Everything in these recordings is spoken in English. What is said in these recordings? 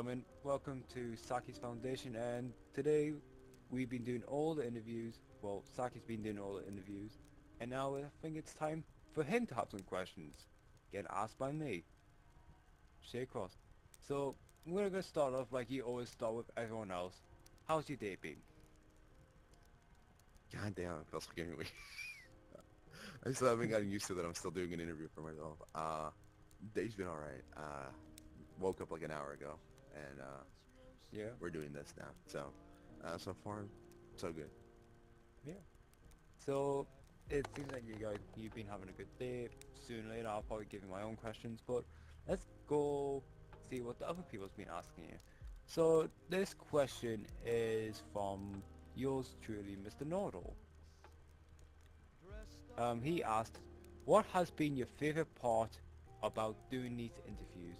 gentlemen, welcome to Saki's Foundation, and today we've been doing all the interviews. Well, Saki's been doing all the interviews, and now I think it's time for him to have some questions. Get asked by me, Shay Cross. So we're gonna start off like you always start with everyone else. How's your day been? God damn, it feels like anyway. I still haven't gotten used to that. I'm still doing an interview for myself. Day's been alright. Woke up like an hour ago, and Yeah, we're doing this now. So, so far, so good. yeah. So it seems like you've been having a good day. Sooner or later, I'll probably give you my own questions, but let's go see what the other people's been asking you. So this question is from yours truly, Mr. Nordal. He asked, "What has been your favorite part about doing these interviews?"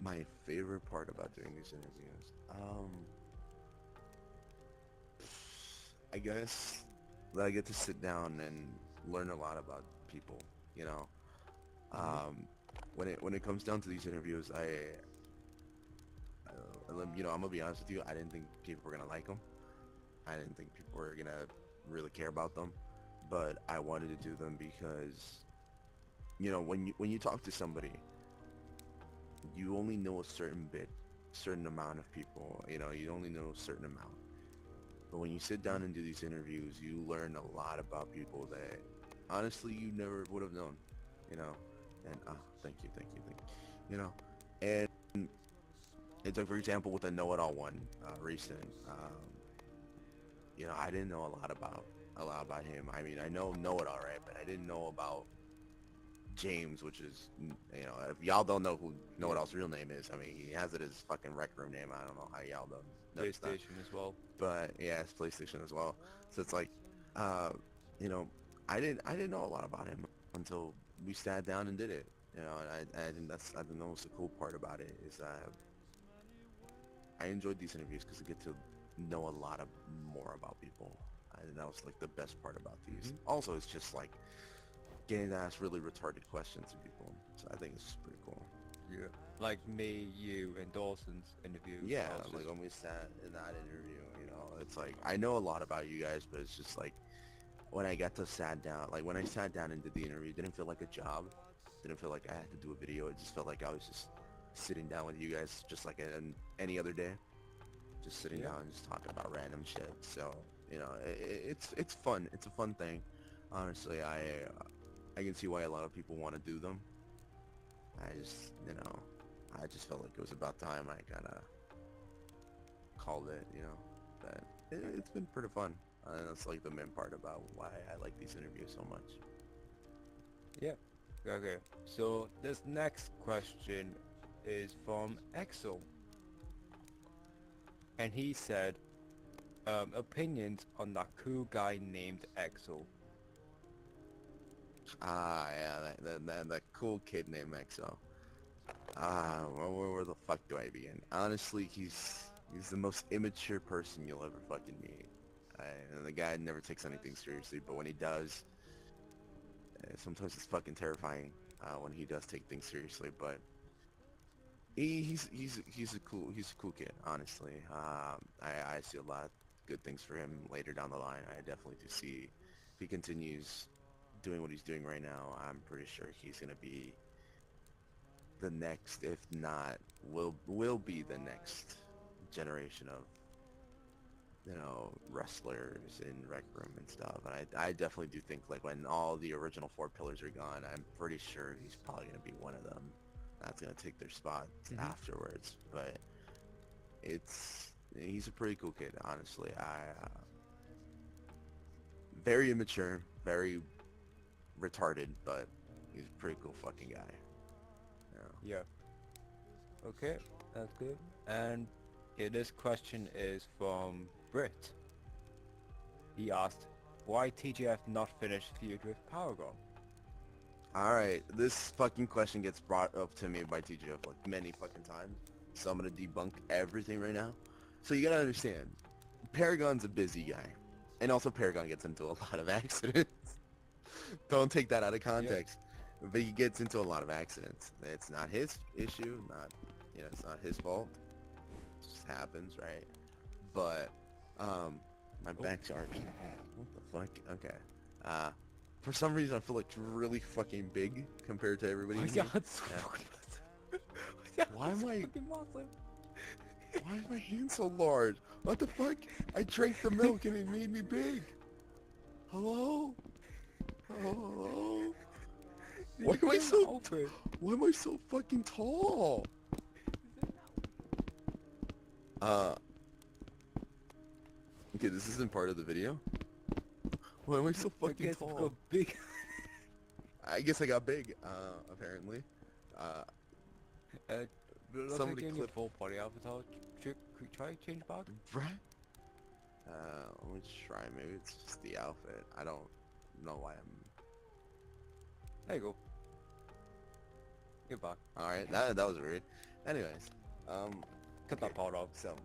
My favorite part about doing these interviews, I guess that I get to sit down and learn a lot about people. You know, Hmm. um, when it comes down to these interviews, I'm gonna be honest with you. I didn't think people were gonna like them. I didn't think people were gonna really care about them, but I wanted to do them because when you talk to somebody, you only know a certain amount of people. You only know a certain amount. But when you sit down and do these interviews, you learn a lot about people that honestly you never would have known. You know, and thank you. You know, and it's like for example with the know-it-all one, recent. I didn't know a lot about him. I mean, I know it all right, but I didn't know about James, which is, if y'all don't know who know Yeah, what else real name is, I mean, he has it as fucking rec room name. I don't know how y'all don't notice that, PlayStation as well. but yeah, it's PlayStation as well. So it's like, uh, you know, I didn't know a lot about him until we sat down and did it. And I think that was the cool part about it is I enjoyed these interviews because I get to know a lot of more about people. And that was like the best part about these. Hmm. Also, it's just like getting to ask really retarded questions to people. So I think it's pretty cool. Yeah, like me, you, and Dawson's interviews. Yeah, I was like just when we sat in that interview, it's like I know a lot about you guys, but it's just like when I sat down and did the interview, it didn't feel like a job. Didn't feel like I had to do a video. It just felt like I was just sitting down with you guys, just like any other day, just sitting yeah. down and just talking about random shit. So it's fun. It's a fun thing. Honestly, I can see why a lot of people want to do them. I just felt like it was about time I kind of called it. But it's been pretty fun. And that's like the main part about why I like these interviews so much. Yeah. Okay. So this next question is from Exo, and he said, opinions on that cool guy named Exo. Ah, yeah, that cool kid named Exo. Where the fuck do I begin? Honestly, he's the most immature person you'll ever fucking meet. And the guy never takes anything seriously, but when he does, sometimes it's fucking terrifying when he does take things seriously. But he's a cool kid. Honestly, I see a lot of good things for him later down the line. I definitely do see if he continues doing what he's doing right now. I'm pretty sure he's gonna be the next, if not, will be the next generation of wrestlers in Rec Room and stuff. And I definitely do think like when all the original four pillars are gone, I'm pretty sure he's probably gonna be one of them. That's gonna take their spot Hmm. afterwards. But he's a pretty cool kid, honestly. Very immature, very retarded, but he's a pretty cool fucking guy. Yeah. Yeah. Okay, that's good. And yeah, this question is from Brit. He asked, why TGF not finish feud with Paragon? All right, this fucking question gets brought up to me by TGF like many fucking times, so I'm gonna debunk everything right now. So you gotta understand, Paragon's a busy guy, and also Paragon gets into a lot of accidents. Don't take that out of Yeah. context, but he gets into a lot of accidents. It's not his issue, not You know, it's not his fault. It just happens, right? But, my Oh, back's arching. What the fuck? Okay. Uh, for some reason I feel like really fucking big compared to everybody my in here. God, so Yeah. fucking massive. Why am I... Fucking massive. Why is my hand so large? What the fuck? I drank the milk and it made me big. Hello? Hello? Did Why you am put I on so... an outfit? Why am I so fucking tall? Uh... Okay, this isn't part of the video. Why am I so I fucking guess it's tall? got big. I guess I got big, apparently. Uh, Looks like somebody you're in your clip... full body avatar. Try change back? Right? Let me try. Maybe it's just the outfit. I don't know why I'm... There you go. Get back. Alright, that was weird. Anyways, Cut okay, that part off. so,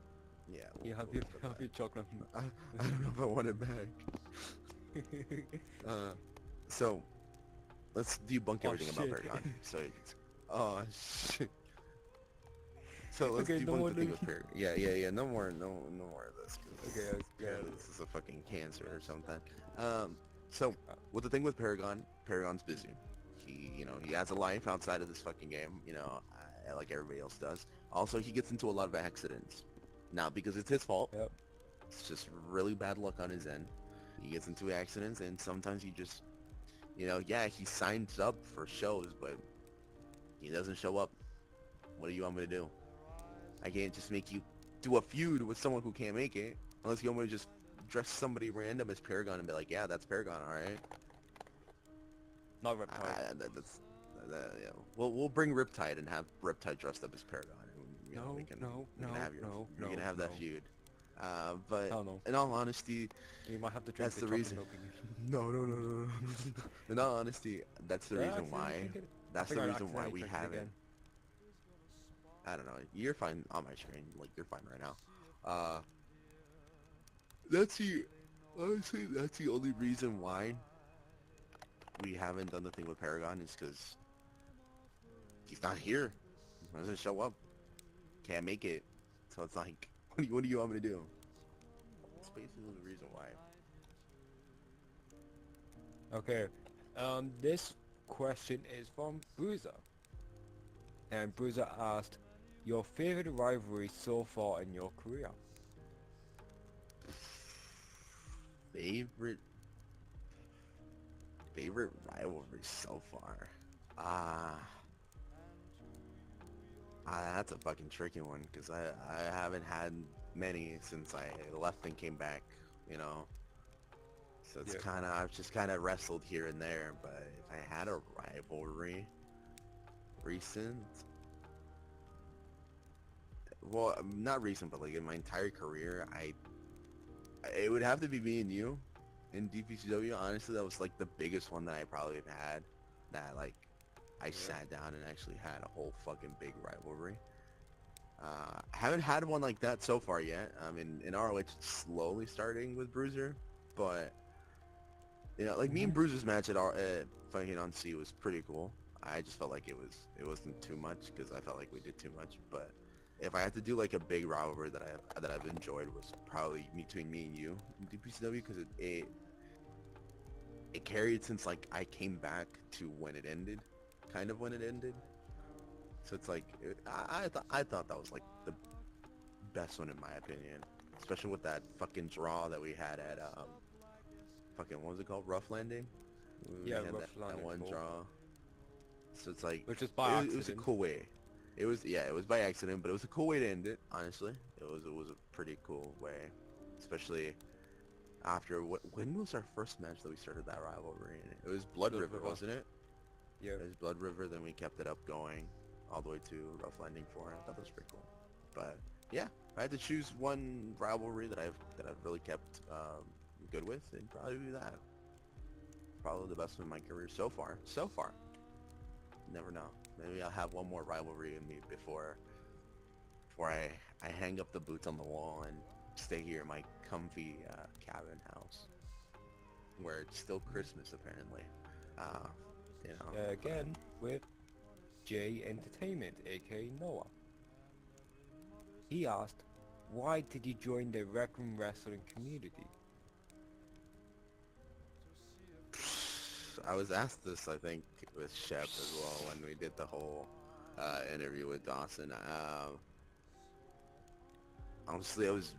yeah, You have we'll your, put have that. your chocolate. I don't know if I want it back. So, let's debunk Oh, everything about shit. Paragon. So, oh, shit. So let's Okay, no debunk more the thing looking. with Paragon. Yeah, no more of this. 'Cause Okay, apparently this is a fucking cancer or something. So, with the thing with Paragon, Paragon's busy. He has a life outside of this fucking game, like everybody else does. Also, he gets into a lot of accidents. Not because it's his fault. Yep. It's just really bad luck on his end. He gets into accidents, and sometimes he just, yeah, he signs up for shows, but he doesn't show up. What do you want me to do? I can't just make you do a feud with someone who can't make it, unless you want me to just dress somebody random as Paragon and be like, yeah, that's Paragon, alright? Not Reptile. Yeah. We'll bring Riptide and have Riptide dressed up as Paragon. And, No, we can, no, we can no, have no, you're no, gonna have that no. feud. But Hell no. in all honesty, You might have to drink that's the the chocolate reason. milk again. No. In all honesty, that's the Did I reason accidentally why. drink it? I That's think the I reason why accidentally we drank it haven't. again. I don't know. You're fine on my screen. Like, you're fine right now. That's the honestly, that's the only reason why we haven't done the thing with Paragon is because he's not here. He doesn't show up. Can't make it. So it's like, what do you want me to do? That's basically the reason why. Okay. This question is from Bruiser. And Bruiser asked, your favorite rivalry so far in your career? Favorite favorite rivalry so far. Ah, that's a fucking tricky one because I haven't had many since I left and came back. You know. So it's Yeah. I've just kind of wrestled here and there, but if I had a rivalry, recent, well, not recent, but like in my entire career, it would have to be me and you in DPCW. Honestly, that was like the biggest one that I probably have had, that like I sat down and actually had a whole fucking big rivalry. I haven't had one like that so far yet. In ROH, it's slowly starting with Bruiser, but like me and Bruiser's match at fucking on C was pretty cool. I just felt like it wasn't too much because I felt like we did too much. But if I had to do like a big rivalry that I've enjoyed was probably between me and you in DPCW because it carried since like I came back to when it ended, kind of when it ended. So it's like I thought that was like the best one in my opinion, especially with that fucking draw that we had at fucking what was it called, Rough Landing. We Yeah, had Rough that Landing, one cool. draw. So it's like Which is by it was a accident. cool way. It was by accident, but it was a cool way to end it. Honestly, it was a pretty cool way, especially after when was our first match that we started that rivalry in? It was Blood Blood River, River. wasn't it? Yeah. It was Blood River. Then we kept it up going all the way to Rough Landing 4. I thought that was pretty cool. But yeah, if I had to choose one rivalry that I've really kept good with, it'd probably be that. Probably the best one in my career so far. So far. Never know. Maybe I'll have one more rivalry in me before I hang up the boots on the wall and stay here in my comfy cabin house where it's still Christmas apparently. You know. Again, with J Entertainment, aka Noah. He asked, why did you join the Rec Room Wrestling community? I was asked this, I think, with Shep as well when we did the whole interview with Dawson. Honestly, I was,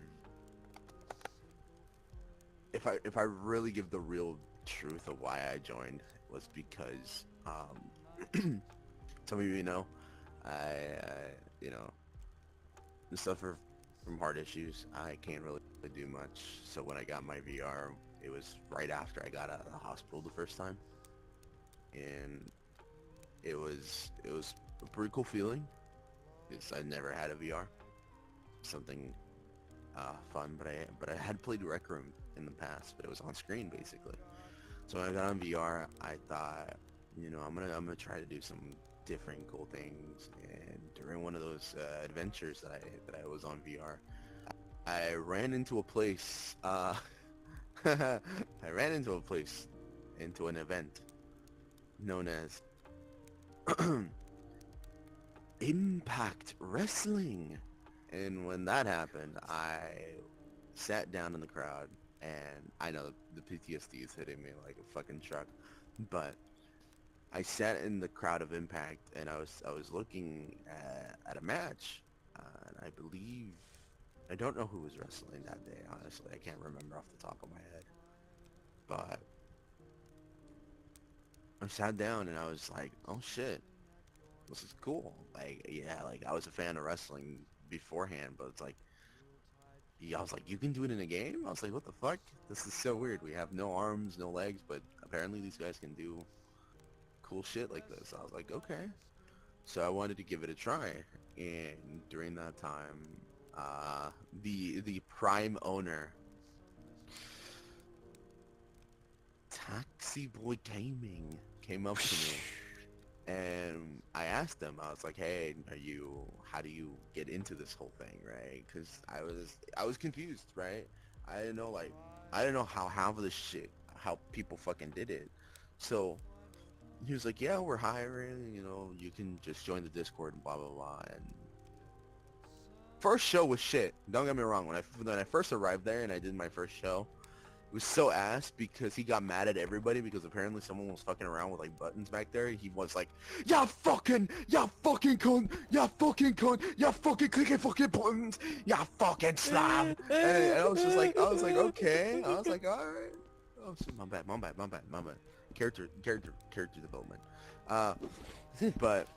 if I really give the real truth of why I joined, was because some of you know, I you know, suffer from heart issues. I can't really do much. So when I got my VR, it was right after I got out of the hospital the first time, and it was a pretty cool feeling. Because I never had a VR, something fun, but I had played Rec Room in the past, but it was on screen basically. So when I got on VR, I thought, I'm gonna try to do some different cool things. And during one of those adventures that I was on VR, I ran into a place. I ran into a place, into an event known as Impact Wrestling. And when that happened, I sat down in the crowd, and I know the PTSD is hitting me like a fucking truck, but I sat in the crowd of Impact, and I was looking at a match, and I believe I don't know who was wrestling that day. Honestly, I can't remember off the top of my head, but I sat down and I was like, oh shit, this is cool. Like, yeah, like I was a fan of wrestling beforehand, but it's like, yeah, I was like, you can do it in a game? I was like, what the fuck? This is so weird. We have no arms, no legs, but apparently these guys can do cool shit like this. I was like, okay. So I wanted to give it a try. And during that time, the prime owner, Taxi Boy Gaming, came up to me. And I asked them, I was like, hey, how do you get into this whole thing, right? Because I was confused, right? I didn't know, like, I didn't know how half of this shit, how people fucking did it. So he was like, yeah, we're hiring, you can just join the Discord and blah, blah, blah. And first show was shit. Don't get me wrong. When I first arrived there and I did my first show, it was so ass because he got mad at everybody because apparently someone was fucking around with like buttons back there. He was like, ya fucking cunt, ya fucking clicking fucking buttons, ya fucking slob. And I was like, okay. I was like, all right. Oh, so my bad. Character development. Uh, but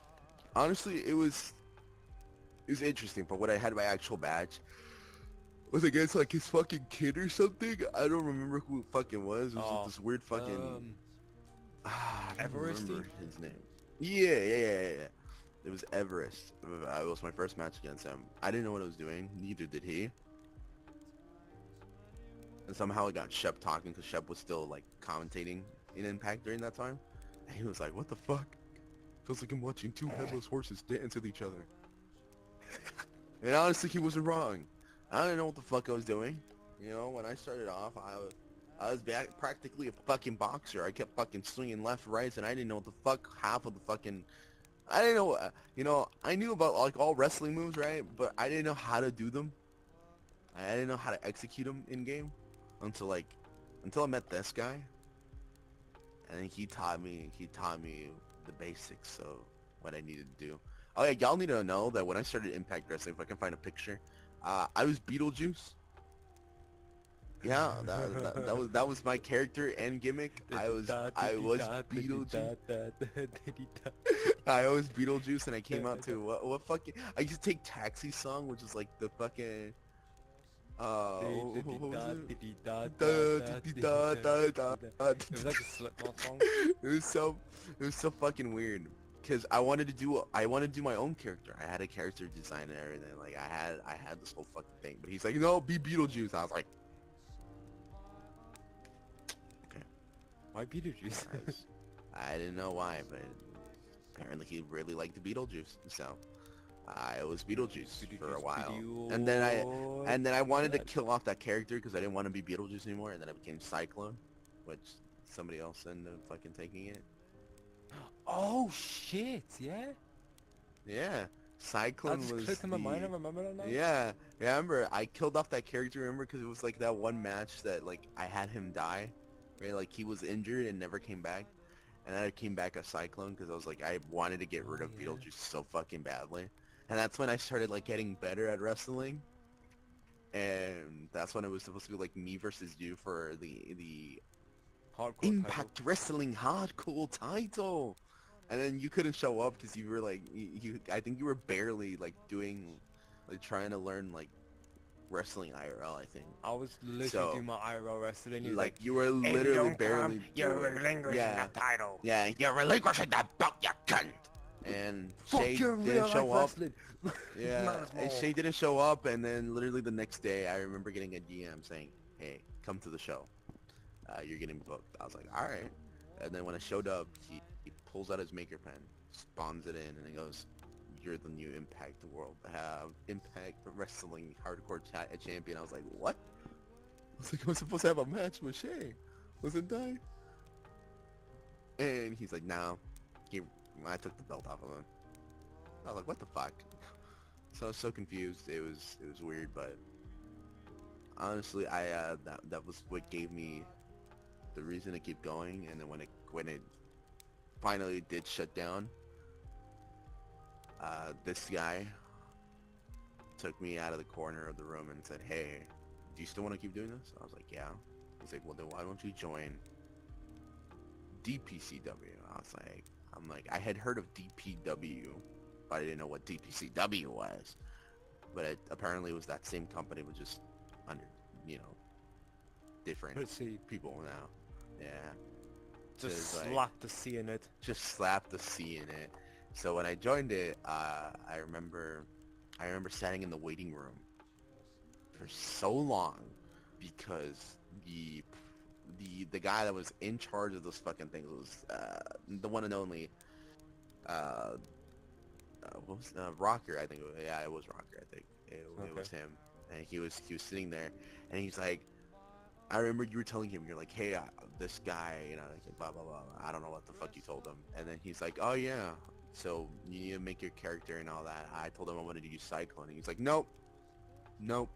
honestly, it was interesting. But when I had my actual badge, was against like his fucking kid or something. I don't remember who it fucking was. It was like Oh, this weird fucking. I don't Everesty? remember his name. Yeah. It was Everest. It was my first match against him. I didn't know what I was doing. Neither did he. And somehow I got Shep talking because Shep was still like commentating in Impact during that time. And he was like, "What the fuck? Feels like I'm watching two headless horses dance with each other." And honestly, he wasn't wrong. I didn't know what the fuck I was doing. When I started off, I was practically a fucking boxer. I kept fucking swinging left, right, and I didn't know what the fuck half of the fucking. I didn't know. I knew about like all wrestling moves, right? But I didn't know how to do them. I didn't know how to execute them in game until I met this guy, and then he taught me. He taught me the basics of what I needed to do. Oh yeah, y'all need to know that when I started Impact Wrestling, if I can find a picture, I was Beetlejuice. Yeah, that was my character and gimmick. I was Beetlejuice. I was Beetlejuice, and I came out to what fucking. I used to take Taxi Song, which is like the fucking. What was it? Da, di, da, da, da, da, It was like a Slipknot song. It was so fucking weird because I wanted to do my own character. I had a character design and everything. Like I had this whole fucking thing. But he's like, no, be Beetlejuice. I was like, okay. Why Beetlejuice? I didn't know why, but apparently he really liked the Beetlejuice. So I was Beetlejuice for a while, and then I wanted to kill off that character because I didn't want to be Beetlejuice anymore, and then I became Cyclone, which somebody else ended up fucking taking it. Oh shit, yeah? Yeah. Cyclone just was clicked in my mind. I remember that now. yeah, remember, I killed off that character, remember, because it was like that one match that like I had him die, right? Like he was injured and never came back, and then I came back as Cyclone because I was like I wanted to get rid Oh of yeah. Beetlejuice so fucking badly, and that's when I started like getting better at wrestling, and that's when it was supposed to be like me versus you for the Hardcore title. Impact Wrestling Hardcore title. And then you couldn't show up because you were like, I think you were barely like doing, like trying to learn like wrestling IRL, I think. I was literally So, doing my IRL wrestling. He was like, like, you were if you literally don't come, barely you're doing, relinquishing yeah, the title. yeah, you're relinquishing that belt, you cunt. And Fuck Shay your didn't real life show up. wrestling. Yeah, Not as and small. Shay didn't show up, and then literally the next day, I remember getting a DM saying, hey, come to the show. You're getting booked. I was like, all right. And then when I showed up, he pulls out his maker pen, spawns it in, and he goes, you're the new Impact World, Impact Wrestling Hardcore Champion. I was like, what? I was like, I was supposed to have a match with Shay. Wasn't I? And he's like, no. I took the belt off of him. I was like, what the fuck? So I was so confused. It was weird, but honestly, that was what gave me the reason to keep going. And then when it finally did shut down, this guy took me out of the corner of the room and said, hey, do you still want to keep doing this? I was like, yeah. He's like, well, then why don't you join DPCW? I'm like, I had heard of DPW, but I didn't know what DPCW was. But it apparently was that same company, with just under, you know, different Let's see. people now. Yeah. Just Like, slap the C in it. just slap the C in it. So when I joined it, I remember sitting in the waiting room for so long because the guy that was in charge of those fucking things was the one and only uh, what was Rocker, I think. Yeah, it was Rocker. I think it was him, and he was sitting there, and he's like, I remember you were telling him, you're like, hey, this guy, you know, like, blah, blah, blah. I don't know what the fuck you told him. And then he's like, oh, yeah, so you need to make your character and all that. I told him I wanted to use Cyclone. And he's like, nope, nope,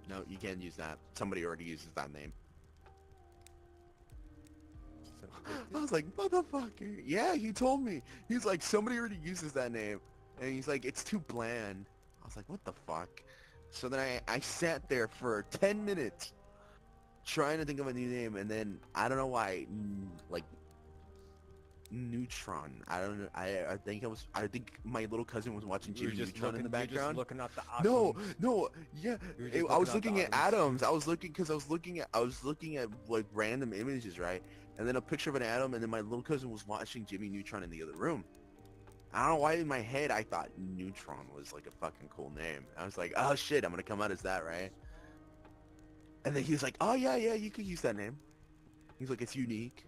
no, you can't use that. Somebody already uses that name. I was like, motherfucker. Yeah, he told me. He's like, somebody already uses that name. And he's like, it's too bland. I was like, what the fuck? So then I sat there for 10 minutes trying to think of a new name, and then I don't know why, like Neutron. I don't know. I think my little cousin was watching You were Jimmy just Neutron in looking. the You were just background. looking at the No, atoms. no, yeah. You were just I was looking looking at at the atoms. atoms. I was looking because I was looking at like random images, right? And then a picture of an atom, and then my little cousin was watching Jimmy Neutron in the other room. I don't know why in my head I thought Neutron was like a fucking cool name. I was like, oh shit, I'm gonna come out as that, right? And then he was like, oh yeah, you could use that name. He's like, it's unique.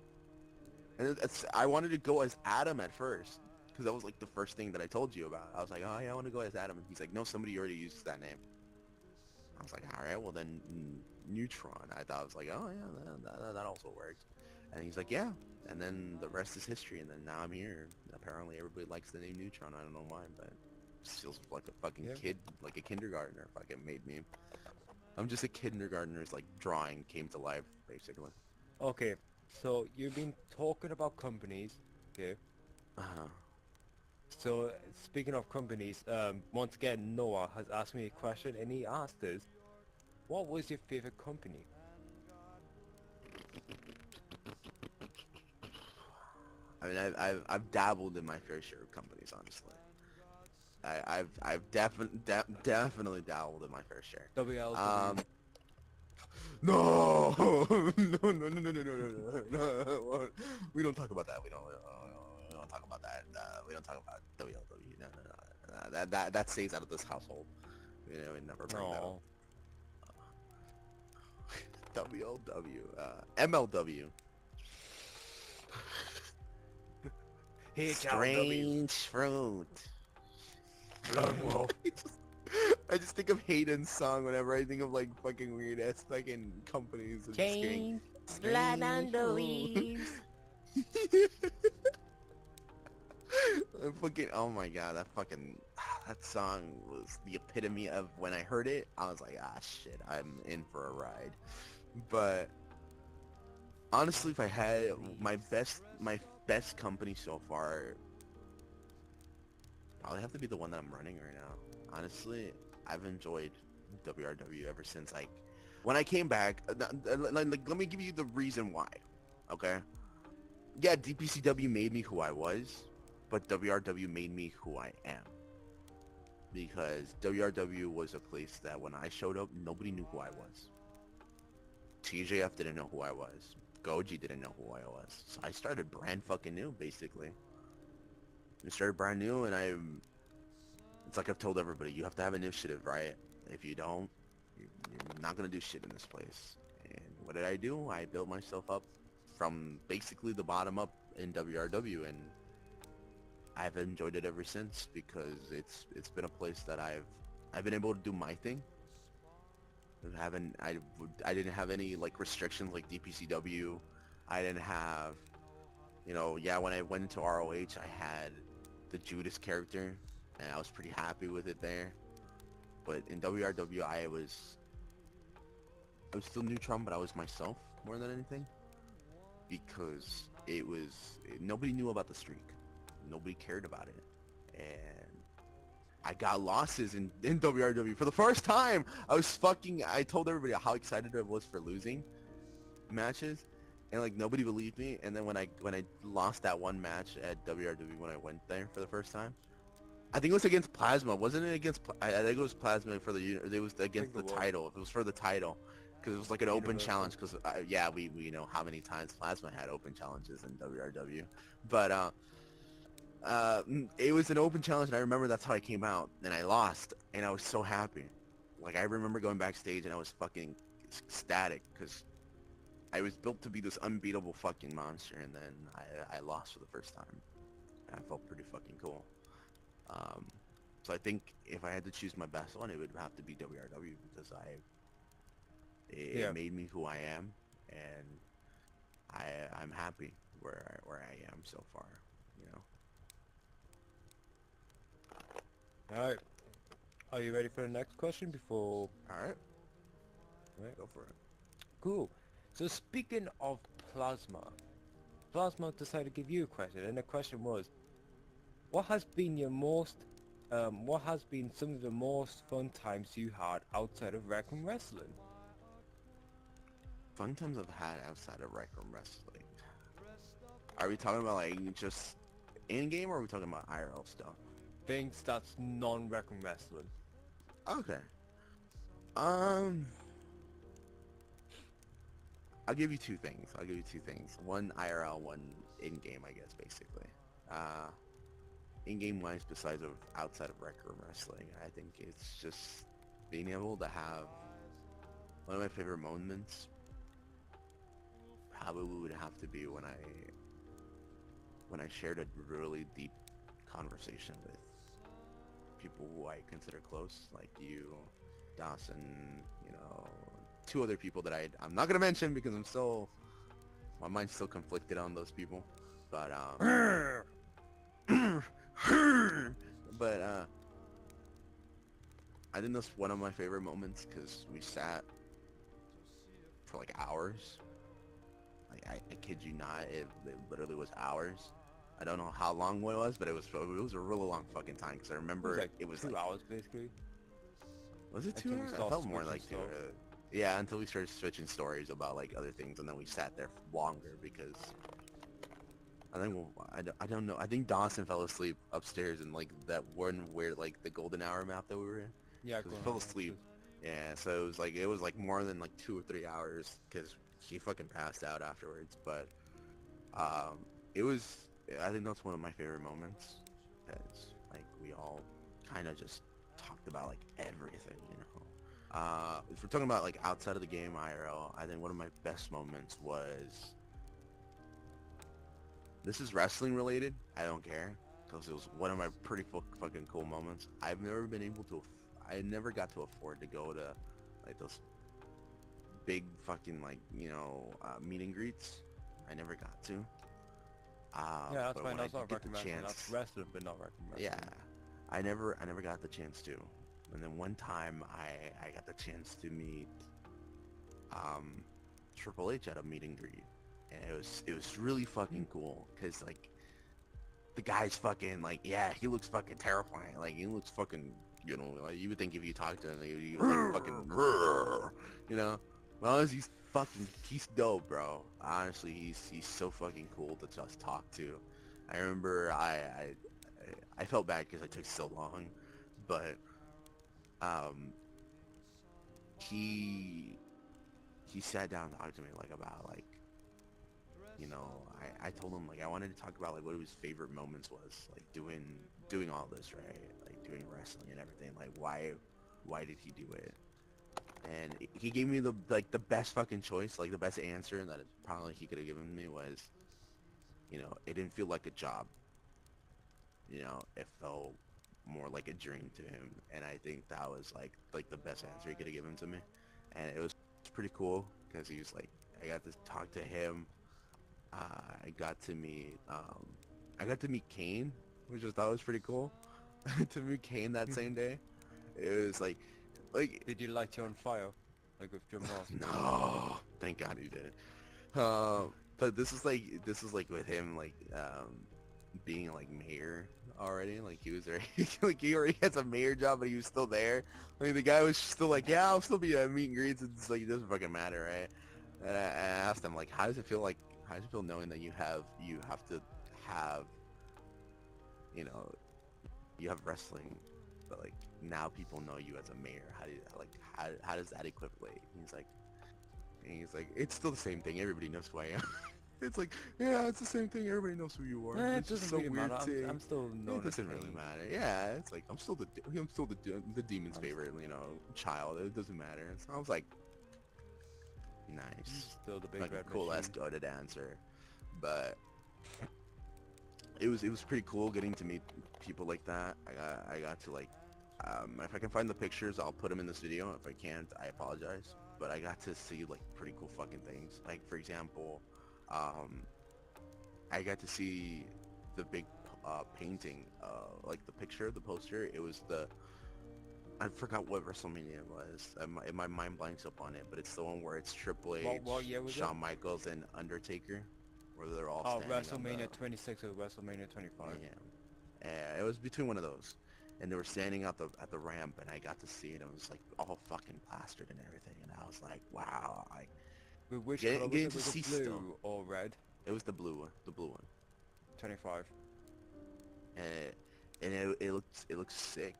And I wanted to go as Adam at first, because that was like the first thing that I told you about. I was like, oh yeah, I want to go as Adam. And he's like, no, somebody already uses that name. I was like, all right, well then Neutron. I thought, I was like, oh yeah, that also works. And he's like, yeah. And then the rest is history. And then now I'm here. Apparently everybody likes the name Neutron. I don't know why, but it feels like a fucking kid, like a kindergartner fucking made me. I'm just a kindergartner's like drawing came to life, basically. Okay, so you've been talking about companies. Okay. Uh-huh. So speaking of companies, once again Noah has asked me a question, and he asked us, what was your favorite company? I mean, I've dabbled in my fair share of companies, honestly. I've definitely dabbled in my fair share. WLW. No, no. We don't talk about that. We don't talk about that. We don't talk about WLW. No. That stays out of this household. You know, we never bring that up. WLW, MLW. Strange fruit. Lone Wolf. I just think of Hayden's song whenever I think of like fucking weird ass fucking companies. Change, blood on the leaves. Fucking, oh my god, that song was the epitome of when I heard it, I was like, ah shit, I'm in for a ride. But honestly, if I had my best company so far, probably have to be the one that I'm running right now. Honestly, I've enjoyed WRW ever since like when I came back. Let me give you the reason why. Okay. Yeah, DPCW made me who I was, but WRW made me who I am. Because WRW was a place that when I showed up, nobody knew who I was. TJF didn't know who I was. Goji didn't know who I was. So I started brand fucking new, basically. I started brand new, and it's like I've told everybody, you have to have initiative, right? If you don't, you're not gonna do shit in this place. And what did I do? I built myself up from basically the bottom up in WRW, and I've enjoyed it ever since because it's been a place that I've been able to do my thing. I didn't have any like restrictions like DPCW. I didn't have, yeah, when I went into ROH, I had the Judas character, and I was pretty happy with it there. But in WRW, I was still neutron, but I was myself more than anything because nobody knew about the streak, nobody cared about it, and I got losses in WRW for the first time. I told everybody how excited I was for losing matches, and like nobody believed me. And then when I lost that one match at WRW when I went there for the first time, I think it was against Plasma. Wasn't it against? I think it was Plasma for the. It was I think against it the was title. It was for the title, because it was like an open Universal. challenge. Because yeah, we know how many times Plasma had open challenges in WRW, but it was an open challenge, and I remember that's how I came out, and I lost, and I was so happy. Like I remember going backstage, and I was fucking ecstatic because I was built to be this unbeatable fucking monster, and then I lost for the first time, and I felt pretty fucking cool. Um, so I think if I had to choose my best one, it would have to be WRW because it Yeah. made me who I am, and I'm happy where I am so far. You know. Alright. Are you ready for the next question before... All right, Right. go for it. Cool. So speaking of Plasma, Plasma decided to give you a question, and the question was, what has been what has been some of the most fun times you had outside of rec and wrestling? Fun times I've had outside of Rec Room Wrestling. Are we talking about like just in game, or are we talking about IRL stuff? Things that's non-rec and wrestling. Okay. Um, I'll give you two things. I'll give you two things. One IRL, one in game, I guess, basically. Uh, in game wise, besides of outside of Rec Room Wrestling, I think it's just being able to have one of my favorite moments. Probably would have to be when I shared a really deep conversation with people who I consider close, like you, Dawson, two other people that I'm not gonna mention because my mind's still conflicted on those people, but but I think that's one of my favorite moments because we sat for like hours. Like I kid you not, it literally was hours. I don't know how long it was, but it was a really long fucking time because I It was remember like it was like, 2 hours basically, was it until we 2 hours? I start felt more switching like two. stuff. Yeah, until we started switching stories about like other things, and then we sat there longer because I think I don't know. I think Dawson fell asleep upstairs in like that one where like the golden hour map that we were in. Yeah, Cause go he on. fell asleep. Yeah, so it was like more than like 2 or 3 hours because he fucking passed out afterwards. But um, it was. I think that's one of my favorite moments because like we all kind of just talked about like everything, you know. If we're talking about like outside of the game IRL, I think one of my best moments was, this is wrestling related. I don't care because it was one of my pretty fucking cool moments. I've never been able to. I never got to afford to go to like those big fucking like meet and greets. I never got to. Yeah, that's But fine. when I That's did not get the recommending. That's chance, wrestling, but not recommending. yeah, I never got the chance to. And then one time I got the chance to meet um, Triple H at a meet and greet, and it was really fucking cool because like the guy's fucking like, yeah, he looks fucking terrifying. Like he looks fucking, you know, like, you would think if you talk to him, he was like fucking, you know. Well, he's fucking, he's dope, bro. Honestly, he's so fucking cool to just talk to. I remember I felt bad because it took so long, but um, he he sat down and talked to me like about like, you know, I told him like I wanted to talk about like what his favorite moments was like doing all this, right, like doing wrestling and everything, like why did he do it. And he gave me the like the best fucking choice, like the best answer that probably he could have given me was, you know, it didn't feel like a job, you know, it felt more like a dream to him. And I think that was like the best answer he could have given to me. And it was pretty cool because he was like, I got to talk to him. I got to meet I got to meet Kane, which I thought was pretty cool. To meet Kane that same day. It was like Did you light you on fire, like with Jim Ross? no, thank God he did. But this is like with him like being like mayor already. Like he was already like he already has a mayor job, but he was still there. Like the guy was still like, yeah, I'll still be at meet and greets. It's like it doesn't fucking matter, right? And I asked him like, how does it feel like? How does it feel knowing that you have to have, you know, you have wrestling, but like now people know you as a mayor. How do you, like how does that equivalent? He's like, it's still the same thing. Everybody knows who I am. It's like, yeah, it's the same thing. Everybody knows who you are. Eh, it It's just doesn't so really weird matter. to. I'm still It known as doesn't really Kane. matter. Yeah, it's like I'm still the demon's I'm, favorite, you know, child. It doesn't matter. So I was like, I'm nice, still the big fucking red cool ass machine. go-to dancer. But it was pretty cool getting to meet people like that. I got to like, if I can find the pictures, I'll put them in this video. If I can't, I apologize. But I got to see like pretty cool fucking things. Like for example, um, I got to see the big painting, like the picture, the poster. It was the I forgot what WrestleMania it was. My mind blanks up on it, but it's the one where it's Triple What H, year was it? Shawn Michaels, and Undertaker, where they're all Oh, standing on the WrestleMania 26 or WrestleMania 25. yeah. It was between one of those, and they were standing at the ramp, and I got to see it. It was like all fucking plastered and everything, and I was like, wow, like Which color was getting it? to Was it see stuff. blue or red? It was the blue one. 25. And it looks sick,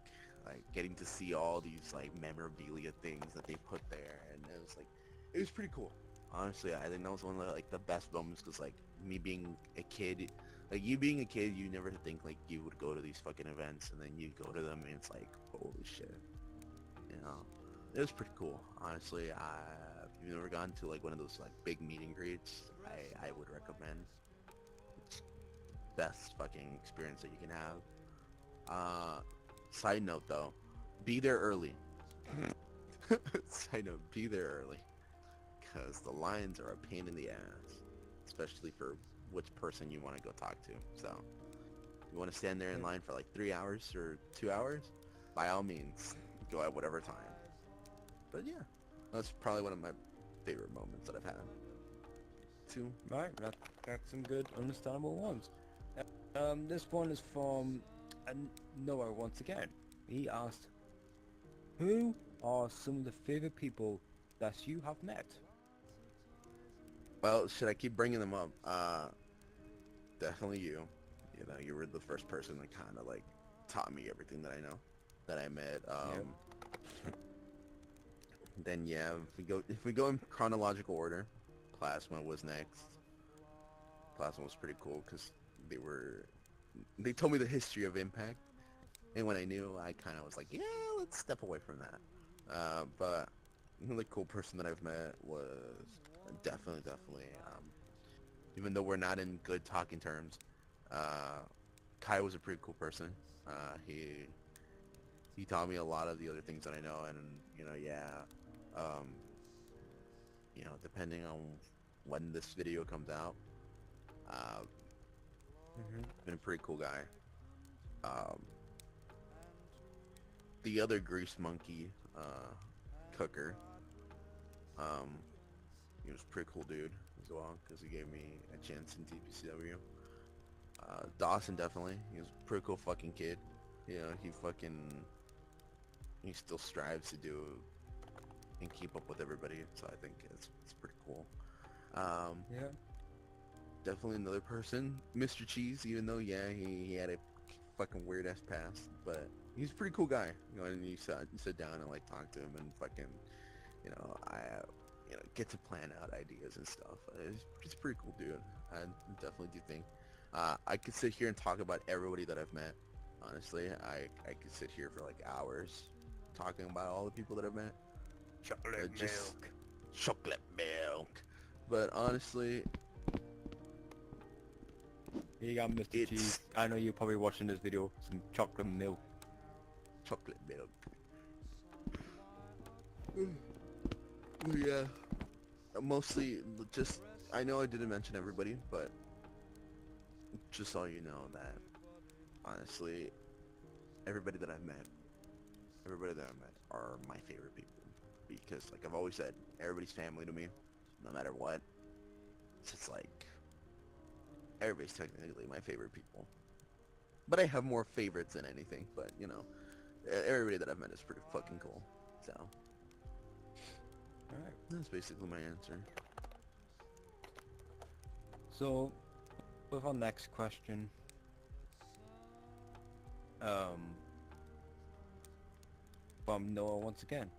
like getting to see all these like memorabilia things that they put there, and it was like it was pretty cool. Honestly, I think that was one of the, like the best moments because like me being a kid, like you being a kid, you never think like you would go to these fucking events, and then you go to them and it's like holy shit, you know. It was pretty cool, honestly. If you've never gone to like one of those like big meet and greets, I would recommend. Best fucking experience that you can have. Side note though, be there early. Side note, be there early. Because the lines are a pain in the ass. Especially for which person you want to go talk to. So, you want to stand there in line for like 3 hours or 2 hours? By all means, go at whatever time. But yeah, that's probably one of my favorite moments that I've had. Too. Right, that's some good, understandable ones. This one is from Noah once again. He asked, who are some of the favorite people that you have met? Well, should I keep bringing them up? Definitely you. You know, you were the first person that kind of like taught me everything that I know, that I met. Yep. Then yeah, if we go in chronological order, Plasma was next. Plasma was pretty cool because they told me the history of Impact, and when I knew, I kind of was like, yeah, let's step away from that. But another cool person that I've met was definitely, even though we're not in good talking terms, uh, Kai was a pretty cool person. He taught me a lot of the other things that I know, and you know, yeah, um, you know, depending on when this video comes out, uh, Mhm. Been a pretty cool guy. Um, the other grease monkey, Cooker, um, he was a pretty cool dude as well because he gave me a chance in TPCW. Dawson definitely, he was a pretty cool fucking kid. You know, he still strives to do and keep up with everybody, so I think it's pretty cool. Um, Yeah. Definitely another person, Mr. Cheese, even though yeah he had a fucking weird ass past, but he's a pretty cool guy. You know, and you sit down and like talk to him and fucking get to plan out ideas and stuff. He's a pretty cool dude. I definitely do think. I could sit here and talk about everybody that I've met. Honestly, I could sit here for like hours talking about all the people that I've met. Chocolate Just milk. chocolate milk. But honestly, Here you go, Mr. Cheese. it's I know you're probably watching this video. Some chocolate milk. chocolate milk. Yeah, mostly just, I know I didn't mention everybody, but just so you know that honestly, everybody that I've met, everybody that I've met are my favorite people. Because like I've always said, everybody's family to me, no matter what. It's just like, everybody's technically my favorite people. But I have more favorites than anything, but you know, everybody that I've met is pretty fucking cool. So, Alright. that's basically my answer. So, with our next question, um, from Noah once again.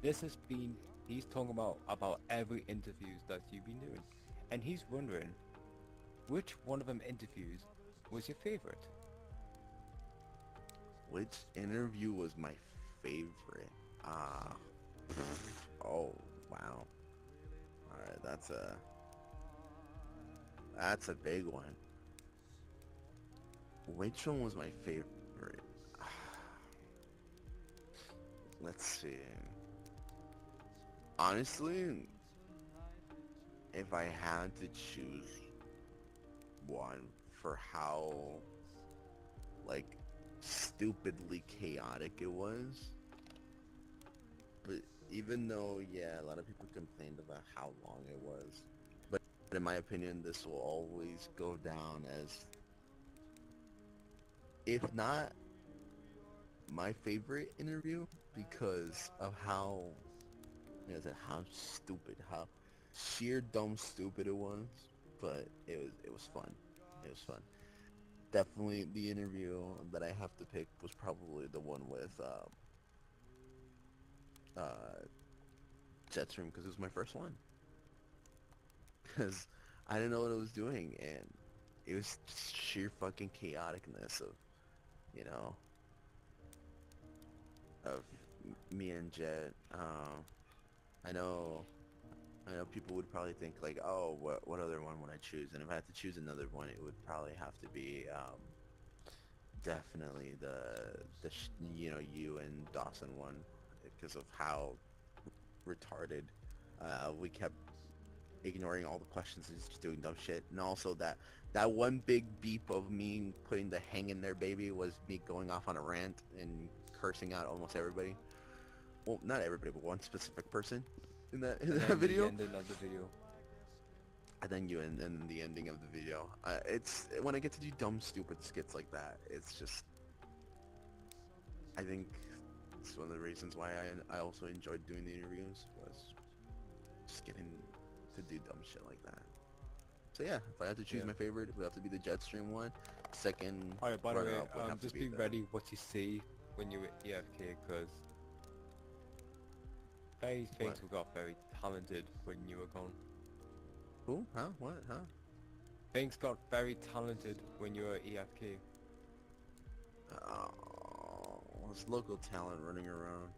This has been, he's talking about every interviews that you've been doing. And he's wondering, which one of them interviews was your favorite? Which interview was my favorite? Ah, oh, wow. Alright, that's a big one. Which one was my favorite? Let's see. Honestly, if I had to choose one for how, like, stupidly chaotic it was, but even though, yeah, a lot of people complained about how long it was, but in my opinion, this will always go down as, if not my favorite interview, because of how, like I said, how stupid, how sheer dumb stupid it was, but it was fun. It was fun. Definitely the interview that I have to pick was probably the one with uh, Jetstream, because it was my first one. Because I didn't know what I was doing, and it was just sheer fucking chaoticness of, you know, of me and Jet. I know, I know people would probably think like, oh, what other one would I choose? And if I had to choose another one, it would probably have to be definitely you and Dawson one, because of how retarded we kept ignoring all the questions and just doing dumb shit. And also that one big beep of me putting the hang in there baby was me going off on a rant and cursing out almost everybody. Well, not everybody, but one specific person in that in And that then the video. ending of the video. And then and the ending of the video. It's when I get to do dumb, stupid skits like that. It's just, I think it's one of the reasons why I also enjoyed doing the interviews, was just getting to do dumb shit like that. So yeah, if I had to choose Yeah. my favorite, it would have to be the Jetstream one. Second Alright, by the way, runner-up would have to just be be the... ready what you say when you're AFK, because very What? things got very talented when you were gone. Who? Huh? What? Huh? Things got very talented when you were AFK. Oh, this local talent running around.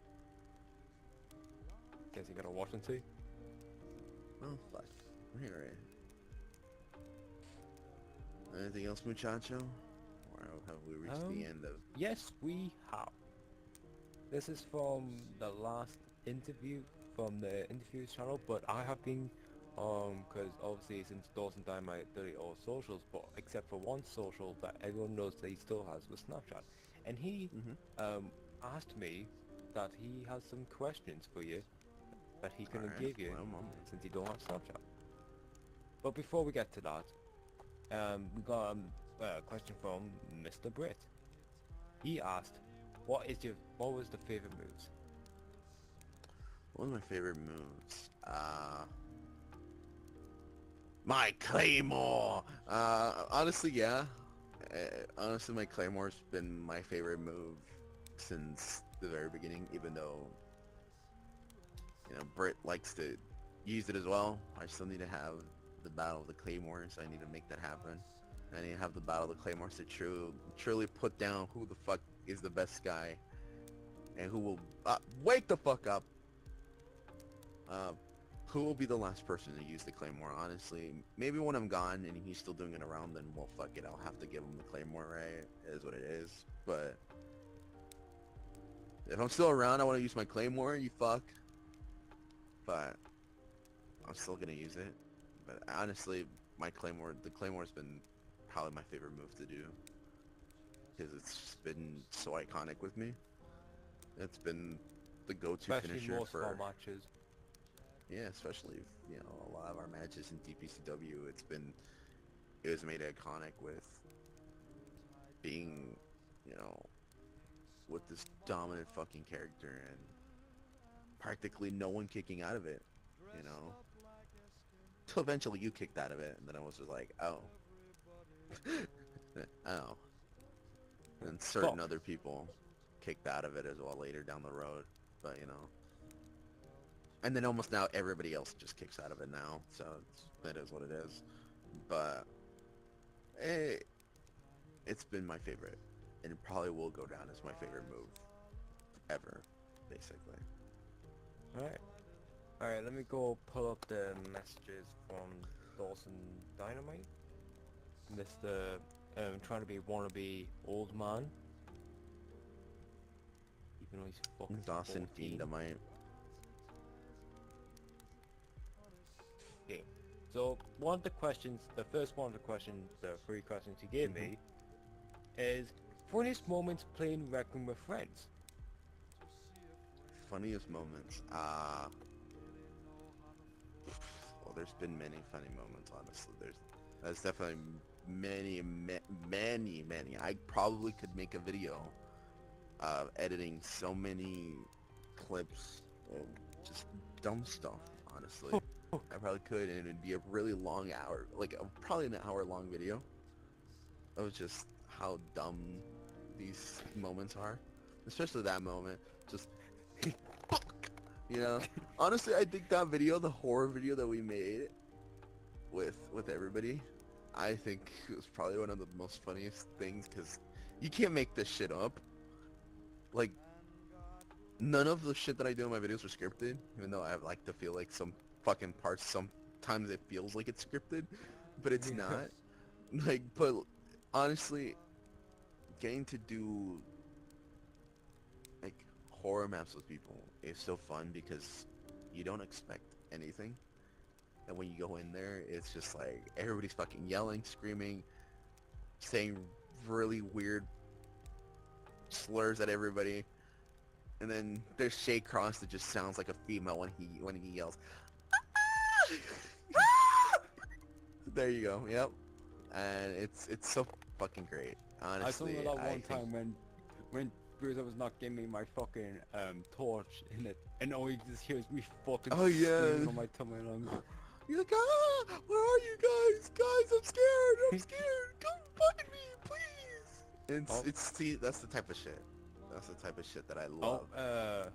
Guess you gotta watch and see. Oh, fuck. Alright. Anything else, muchacho? Or have we reached the end of... Yes, we have. This is from the last interview from the interviews channel, but I have been Because obviously since Dawson Dynamite deleted all socials, but except for one social that everyone knows that he still has with Snapchat, and he Mm-hmm. asked me that he has some questions for you that he All couldn't right. give you Well, since you don't have Snapchat. But before we get to that, we got a question from Mr. Brit. He asked, what was the favorite moves? one of my favorite moves. My Claymore! Honestly, yeah. Honestly, my Claymore's been my favorite move since the very beginning, even though, Britt likes to use it as well. I still need to have the Battle of the Claymores. I need to make that happen. I need to have the Battle of the Claymores to truly put down who the fuck is the best guy and who will wake the fuck up. Uh, who will be the last person to use the Claymore, honestly? Maybe when I'm gone and he's still doing it around, then well, fuck it. I'll have to give him the Claymore, right? It is what it is. But if I'm still around, I want to use my Claymore, you fuck. But I'm still gonna use it. But honestly, the Claymore's been probably my favorite move to do. Because it's just been so iconic with me. It's been the go-to Especially finisher most of our for, matches. yeah, especially, a lot of our matches in DPCW. It was made iconic with being, you know, with this dominant fucking character and practically no one kicking out of it, you know? Till eventually you kicked out of it, and then I was just like, oh. Oh. And But certain other people kicked out of it as well later down the road, but, And then almost now everybody else just kicks out of it now, so that is what it is. But, it, it's been my favorite, and it probably will go down as my favorite move ever, basically. alright. Alright, let me go pull up the messages from Dawson Dynamite. Mr. Trying to be wannabe old man, even though he's fucking Dawson 14. Fiendamite. Okay. So one of the questions, the first one of the questions, the three questions he gave Mm-hmm. me is funniest moments playing Rec Room with friends. Funniest moments. Well, there's been many funny moments, honestly. That's definitely many. I probably could make a video of editing so many clips of just dumb stuff, honestly. I probably could, and it'd be a really long hour, like probably an hour-long video of just how dumb these moments are. Especially that moment. Just You know, honestly, I think that video, the horror video that we made with everybody, I think it was probably one of the most funniest things because you can't make this shit up. Like, none of the shit that I do in my videos are scripted, even though I like to feel like some fucking parts, sometimes it feels like it's scripted, but it's Yeah. not. Like, but honestly, getting to do like horror maps with people is so fun because you don't expect anything. And when you go in there, it's just like everybody's fucking yelling, screaming, saying really weird slurs at everybody. And then there's Shay Cross that just sounds like a female when he yells. There you go. Yep. And it's so fucking great. I told him Honestly, that I one think. time when Bruiser was not giving me my fucking torch in it, and all he just hears me fucking Oh yeah. screaming on my tummy and You're like, where are you guys? Guys, I'm scared. I'm scared. Come find me, please. oh, See, that's the type of shit. That's the type of shit that I oh, love.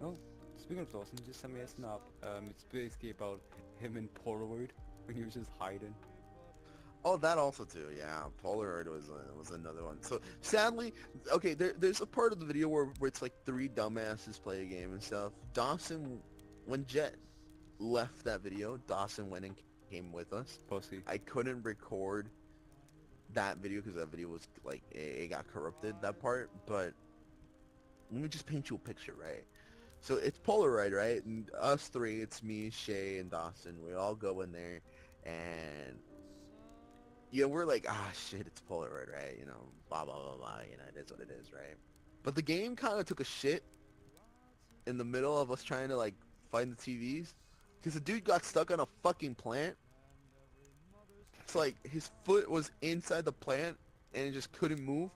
oh, speaking of Dawson, he just sent me a snap. It's basically about him in Polaroid when he was just hiding. Oh, that also too. Yeah, Polaroid was another one. So sadly, okay, there's a part of the video where it's like three dumbasses play a game and stuff. Dawson, when Jet left that video, Dawson went and came with us. Pussy. I couldn't record that video because that video was like it got corrupted, that part. But let me just paint you a picture, right? So it's Polaroid, right? And us three, it's me, Shay, and Dawson. We all go in there, and we're like, ah, shit, it's Polaroid, right? Blah blah blah blah. It is what it is, right? But the game kind of took a shit in the middle of us trying to like find the TVs, because the dude got stuck on a fucking plant. It's like his foot was inside the plant, and it just couldn't move.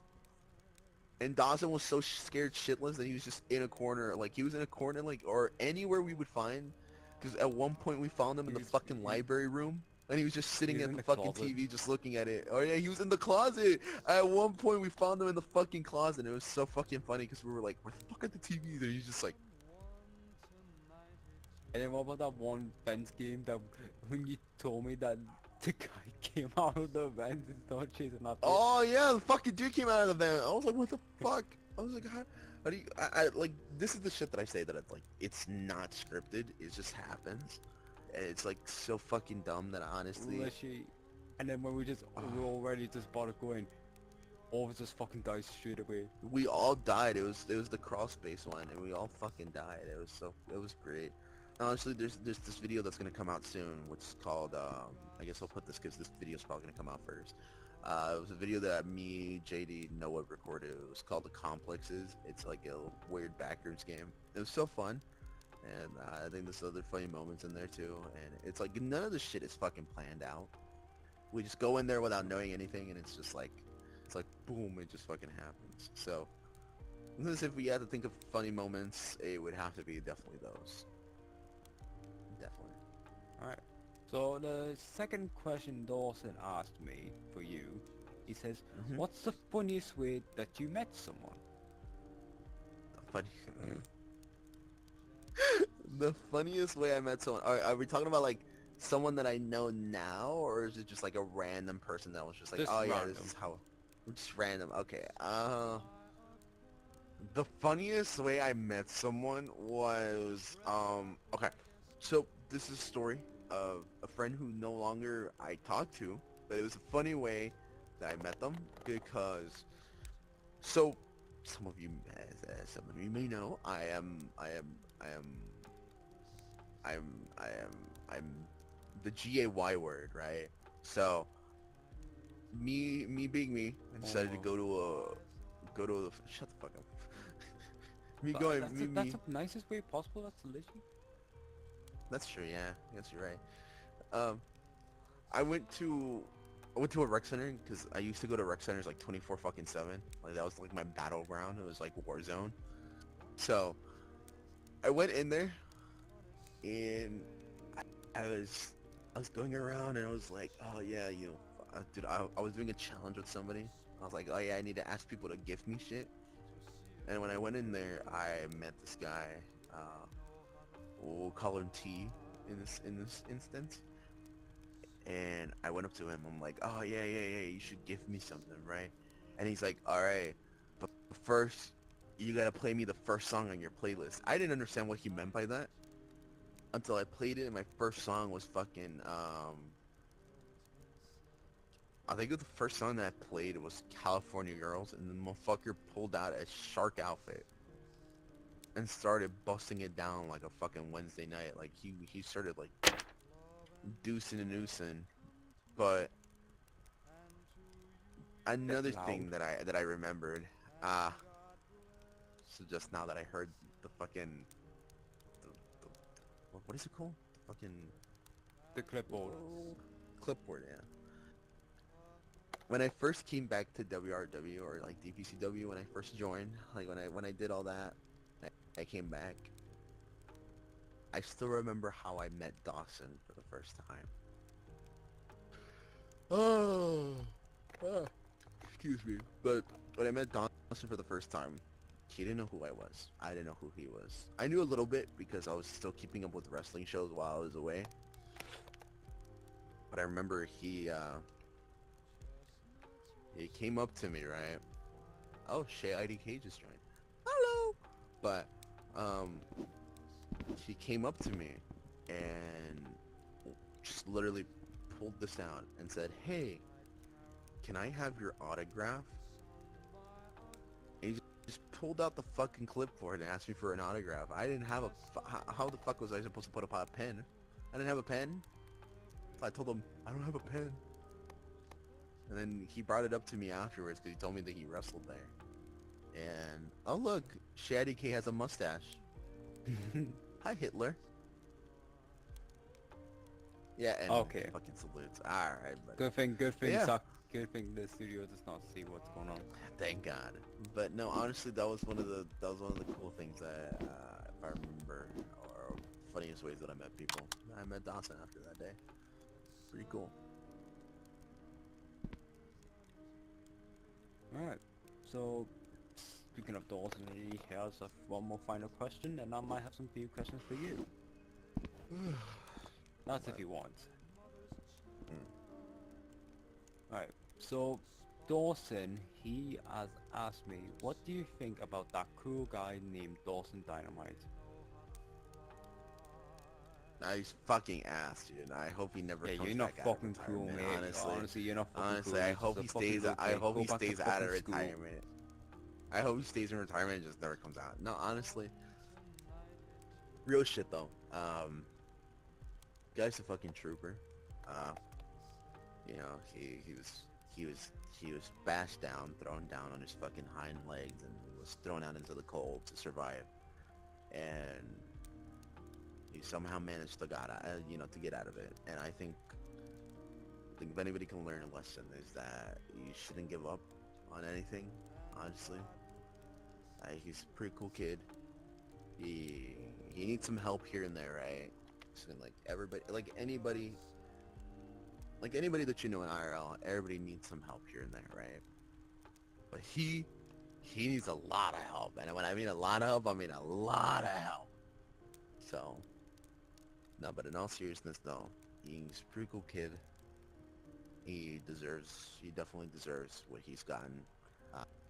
And Dawson was so scared shitless that he was just in a corner, like he was in a corner, like or anywhere we would find. Because at one point we found him in He the was fucking he, library room, and he was just he sitting was at in the the fucking closet. TV, just looking at it. Oh yeah, he was in the closet. At one point we found him in the fucking closet. And it was so fucking funny because we were like, where the fuck are the TVs? And he's just like, And then what about that one fence game that when you told me that the guy came out of the vent and started chasing after you? oh yeah, the fucking dude came out of the van. I was like, what the fuck? I was like, how do you? Like this is the shit that I say that it's like it's not scripted. It just happens. And it's like so fucking dumb that honestly, Literally. And then when we were already just about to go in, all of us just fucking died straight away. we all died. It was the crawl space one, and we all fucking died. It was great. Honestly, there's this video that's gonna come out soon, which is called I guess I'll put this because this video is probably gonna come out first. It was a video that me, JD, Noah recorded. It was called The Complexes. It's like a weird backrooms game. It was so fun, and I think there's other funny moments in there too. And it's like none of the shit is fucking planned out. We just go in there without knowing anything, and it's just like, it's like boom, it just fucking happens. So, if we had to think of funny moments, it would have to be definitely those. Definitely. Alright. So the second question Dawson asked me for you, he says, Mm-hmm. what's the funniest way that you met someone? Funny. The funniest way I met someone. Are we talking about like someone that I know now, or is it just like a random person that was just like, Just oh yeah, random. this is how, just random. Okay. The funniest way I met someone was okay. So this is a story of a friend who no longer I talk to, but it was a funny way that I met them because so some of you may know I am I'm the GAY word, right? So me being me, I decided to Oh. go to a shut the fuck up. Me But going that's me that's me the nicest way possible, that's delicious. That's true, yeah. I guess you're right. Um, I went to a rec center because I used to go to rec centers like 24 fucking 7. Like that was like my battleground. It was like war zone. So I went in there and I was going around and I was like, oh yeah, dude, I was doing a challenge with somebody. I was like, oh yeah, I need to ask people to gift me shit. And when I went in there, I met this guy. Uh, we'll call him T in this instance. And I went up to him. I'm like, oh yeah, yeah, yeah, you should give me something, right? And he's like, all right, but first you gotta play me the first song on your playlist. I didn't understand what he meant by that until I played it. And my first song was fucking I think the first song that I played was California Girls, and the motherfucker pulled out a shark outfit and started busting it down like a fucking Wednesday night. Like he started like deucing and noosing. But Bit another loud. thing that I remembered, uh, so just now that I heard the fucking, the what is it called? The fucking The clipboard. clipboard, yeah. When I first came back to WRW or like DPCW when I first joined, like when I did all that, I came back. I still remember how I met Dawson for the first time. Oh, ah, excuse me. But when I met Dawson for the first time, he didn't know who I was. I didn't know who he was. I knew a little bit because I was still keeping up with wrestling shows while I was away. But I remember he came up to me, right? Oh, Shay IDK just joined. Hello. But um, he came up to me and just literally pulled this out and said, "Hey, can I have your autograph?" And he just pulled out the fucking clipboard and asked me for an autograph. I didn't have a... How the fuck was I supposed to put up a pen? I didn't have a pen. So I told him, I don't have a pen. And then he brought it up to me afterwards because he told me that he wrestled there. And, oh look, Shady K has a mustache. Hi, Hitler. Yeah, and Okay. fucking salutes. Alright, but... Good thing, Yeah. good thing the studio does not see what's going on. Thank God. But no, honestly, that was one of the cool things that, if I remember, or funniest ways that I met people. I met Dawson after that day. Pretty cool. Alright, so speaking of Dawson, he has one more final question, and I might have some few questions for you. That's if you want. Alright, so Dawson, he has asked me, what do you think about that cool guy named Dawson Dynamite? He's fucking ass, dude. I hope he never Yeah, comes you're not back out of fucking cool, retirement, mate. honestly. Honestly, you're not fucking Honestly, cool. I You're hope just he a fucking stays. little I kid. hope Go he back to stays out of fucking school. retirement. I hope he stays in retirement and just never comes out. No, honestly, real shit though. Guy's a fucking trooper. You know, he was bashed down, thrown down on his fucking hind legs, and was thrown out into the cold to survive. And he somehow managed to to get out of it. And I think if anybody can learn a lesson is that you shouldn't give up on anything. Honestly, he's a pretty cool kid. He needs some help here and there, right? So like anybody that you know in IRL, everybody needs some help here and there, right? But he needs a lot of help, and when I mean a lot of help, I mean a lot of help. So, no, but in all seriousness, though, he's a pretty cool kid. He definitely deserves what he's gotten.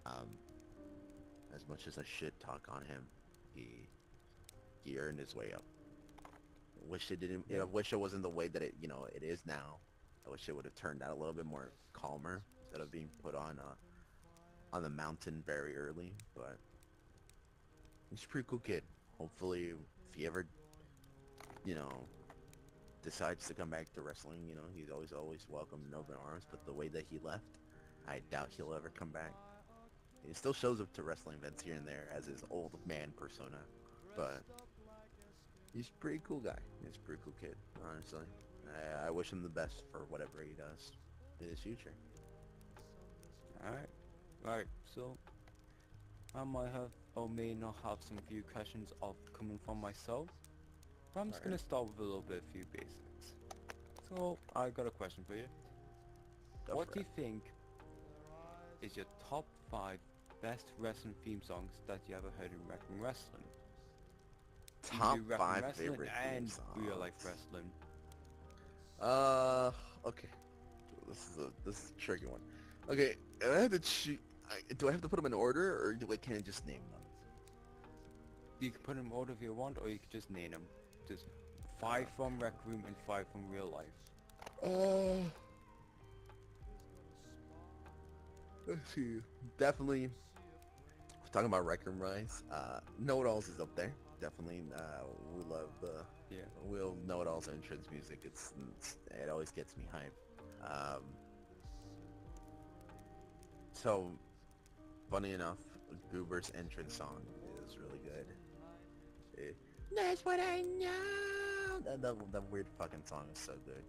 Um, as much as I shit talk on him, he earned his way up. Wish it didn't. I wish it wasn't the way that it is now. I wish it would have turned out a little bit more calmer instead of being put on the mountain very early. But he's a pretty cool kid. Hopefully, if he ever, decides to come back to wrestling, he's always welcome in open arms. But the way that he left, I doubt he'll ever come back. He still shows up to wrestling events here and there as his old man persona, but he's a pretty cool guy. He's a pretty cool kid, honestly. I wish him the best for whatever he does in his future. Alright, so I might have or may not have some few questions of coming from myself. But I'm just gonna start with a little bit, few basics. So I got a question for you. What do you think is your top 5 best wrestling theme songs that you ever heard in wrestling? Top 5 wrestling favorite theme and songs. real life wrestling. Okay. This is a tricky one. Okay, I have to do I have to put them in order, or can I just name them? You can put them in order if you want, or you can just name them. Just 5 from Rec Room and 5 from real life. Let's see. Definitely. Talking about Rec Room Rise. Know-It-Alls is up there. Definitely. We love Will Know-It-Alls entrance music. It always gets me hyped. So, funny enough, Goober's entrance song is really good. That's what I know. That weird fucking song is so good.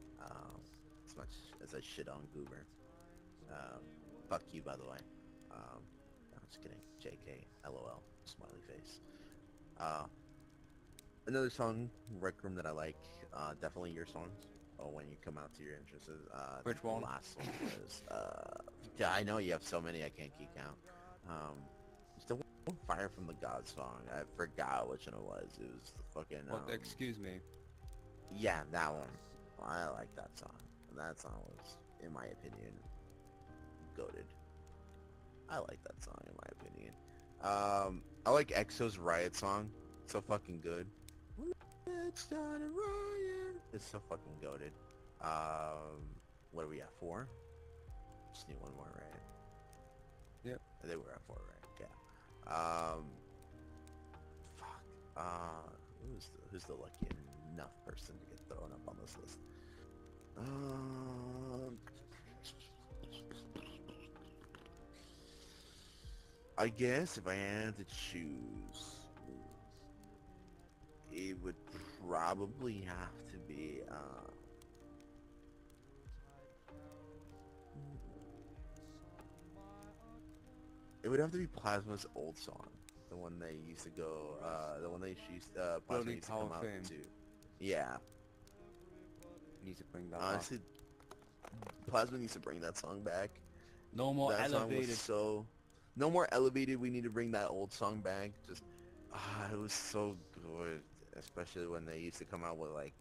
As much as I shit on Goober. Fuck you, by the way. I'm just kidding. JK, LOL, smiley face. Another song, Rec Room, that I like, definitely your songs. Oh, when you come out to your entrances. Which one? The last one was, yeah, I know you have so many, I can't keep count. It's the one Fire from the God song. I forgot which one it was. It was the fucking, excuse me. yeah, that one. I like that song. That song was, in my opinion, goated. I like that song, in my opinion. I like EXO's Riot song. It's so fucking good. Let's start a riot. It's so fucking goated. What are we at, 4? Just need one more, right? Yep. I think we're at 4, right? Um, fuck. Who's the lucky enough person to get thrown up on this list? Um, I guess if I had to choose, it would probably have to be it would have to be Plasma's old song, the one they used to go, the one they used, Plasma Bloody used to Tower come of out Fame. to. Yeah, Need to bring that back. honestly, Plasma needs to bring that song back. No more That song was elevated. so, no more elevated. We need to bring that old song back. Just, it was so good, especially when they used to come out with like,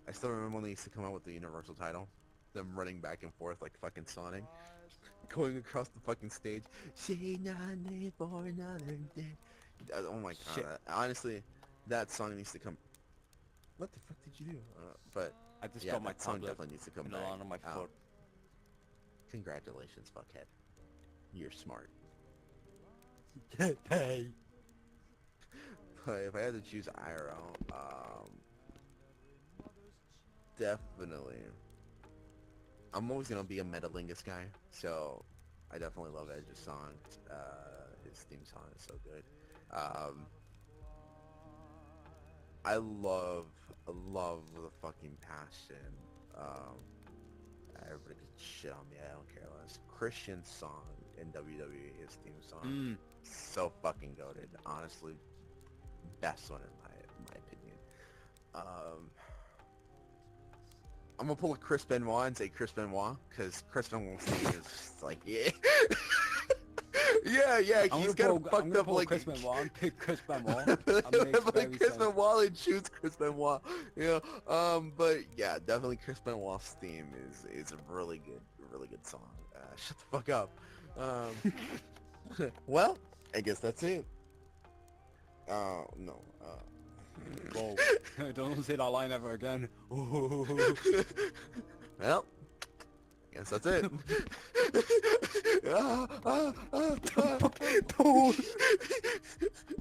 I still remember when they used to come out with the Universal title, them running back and forth like fucking Sonic, going across the fucking stage. She not need for another day. Oh my god! Shit. Honestly, that song needs to come. What the fuck did you do? But I just yeah, got my that song tablet definitely needs to come and back. on my foot. Congratulations, fuckhead. You're smart. Hey. But if I had to choose IRL, definitely. I'm always gonna be a Metalingus guy, so I definitely love Edge's song. His theme song is so good. Um, I love the fucking passion. Everybody can shit on me. I don't care less. Christian song in WWE, his theme song, so fucking goated. Honestly, best one in my opinion. I'm gonna pull a Chris Benoit and say Chris Benoit, because Chris Benoit's theme is just like, yeah. yeah, he's got a fucked up like Chris Benoit and pick Chris Benoit. like Chris Benoit and choose Chris Benoit. But yeah, definitely Chris Benoit's theme is a really good song. Shut the fuck up. Well, I guess that's it. No. Whoa. Don't say that line ever again. Well, guess that's it.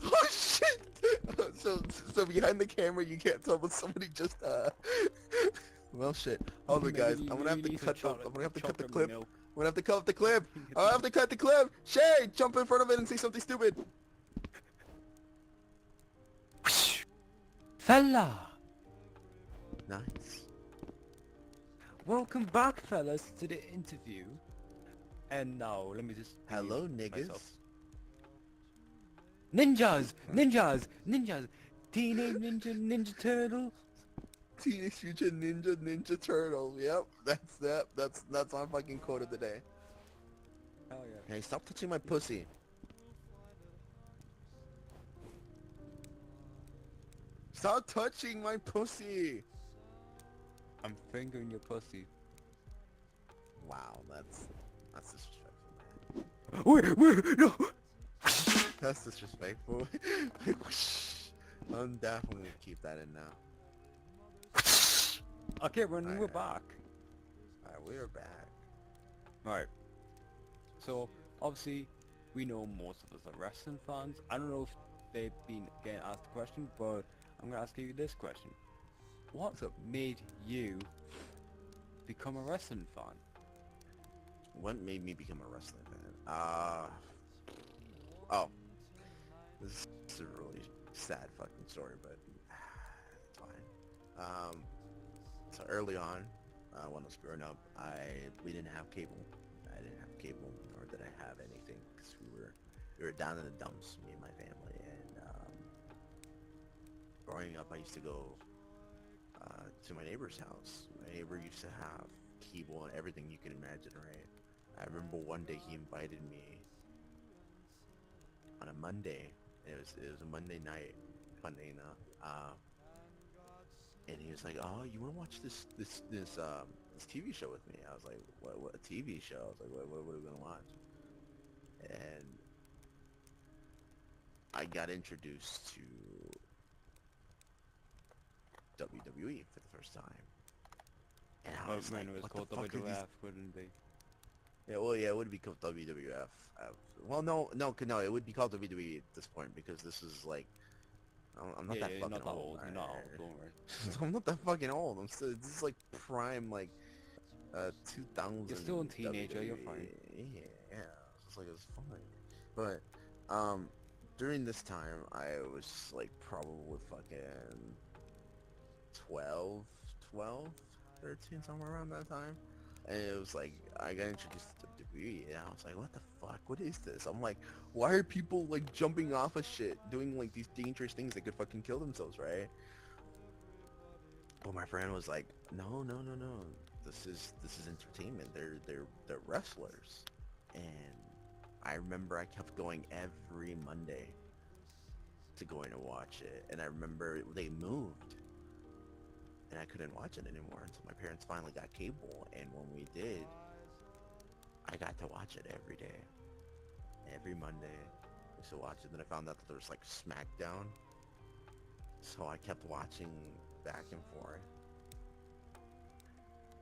Oh shit! So behind the camera, you can't tell, but somebody just Well, shit. Hold on, guys. I'm gonna have to cut the. I'm gonna have to cut the clip. I'm gonna have to cut the clip. I have to cut the clip. Shay, jump in front of it and say something stupid. Fella! Nice. Welcome back, fellas, to the interview. And now, let me just... Hello, niggas. myself. Ninjas! Ninjas! Ninjas! Teenage Ninja Turtles! Teenage Mutant Ninja Turtles. Yep, that's my fucking quote of the day. Hell yeah. Hey, stop touching my pussy. Stop touching my pussy. I'm fingering your pussy. Wow, that's disrespectful, man. Wait, no! That's disrespectful. I'm definitely gonna keep that in now. Okay, we're Alright. back. Alright, we're back. Alright. So, obviously, we know most of us are wrestling fans. I don't know if they've been getting asked the question, but I'm gonna ask you this question. What made you become a wrestling fan? What made me become a wrestling fan? Oh. This is a really sad fucking story, but it's fine. So early on, when I was growing up, we didn't have cable. I didn't have cable, nor did I have anything, because we were down in the dumps, me and my family. And growing up, I used to go to my neighbor's house. My neighbor used to have cable and everything you can imagine, right? I remember one day he invited me on a Monday. It was a Monday night, funny enough. And he was like, "Oh, you want to watch this TV show with me?" I was like, "What a TV show?" I was like, "What are we gonna watch?" And I got introduced to WWE for the first time. And I was like, It was "What called the fuck are these?" WWF, wouldn't it be? Yeah, well, yeah, it would be called WWF. Well, no, it would be called WWE at this point because this is like, I'm not Yeah, that yeah, you're fucking not that old. old. You're not old. Don't worry. I'm not that fucking old. I'm still, this is like prime, like, You're 2000 still a teenager. You're fine. WWE. Yeah, it's just like, it's fine. But, during this time, I was like probably fucking 12, 12, 13, somewhere around that time. And it was like, I got introduced to WWE, and I was like, what the fuck? What is this? I'm like, why are people, like, jumping off of shit, doing, like, these dangerous things that could fucking kill themselves, right? But my friend was like, no, no, no, no. This is entertainment. They're wrestlers. And I remember I kept going every Monday to going to watch it. And I remember they moved. And I couldn't watch it anymore until my parents finally got cable. And when we did, I got to watch it every day. Every Monday. I used to watch it. Then I found out that there was like SmackDown. So I kept watching back and forth.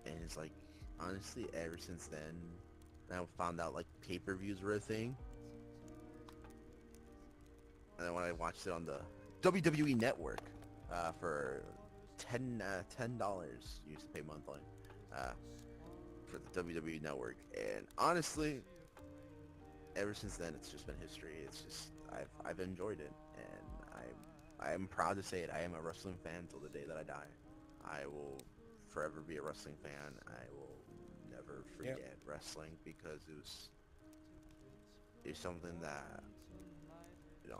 And it's like, honestly, ever since then, I found out like pay-per-views were a thing. And then when I watched it on the WWE Network for $10 you used to pay monthly for the WWE Network. And honestly, ever since then, it's just been history. It's just I've enjoyed it, and I'm proud to say it. I am a wrestling fan till the day that I die. I will forever be a wrestling fan. I will never Yep. forget wrestling because it was something that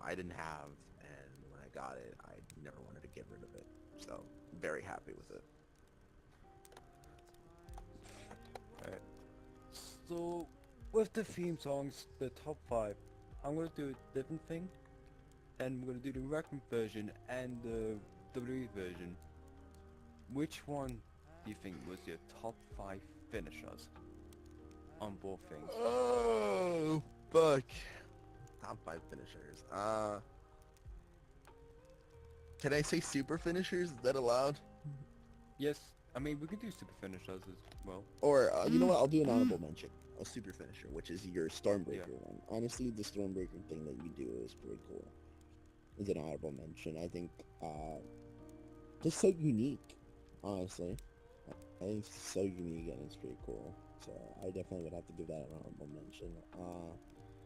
I didn't have, and when I got it, I never wanted to get rid of it. So very happy with it. Alright. So, with the theme songs, the top 5, I'm gonna do a different thing. And we're gonna do the record version and the WWE version. Which one do you think was your top 5 finishers on both things? Oh, fuck. Top 5 finishers. Can I say super finishers? Is that allowed? Yes, I mean we could do super finishers as well. Or, you know what? I'll do an honorable mention. A super finisher, which is your Stormbreaker Yeah. one. Honestly, the Stormbreaker thing that you do is pretty cool. It's an honorable mention. I think, just so unique, honestly. I think it's so unique and it's pretty cool. So I definitely would have to give that an honorable mention.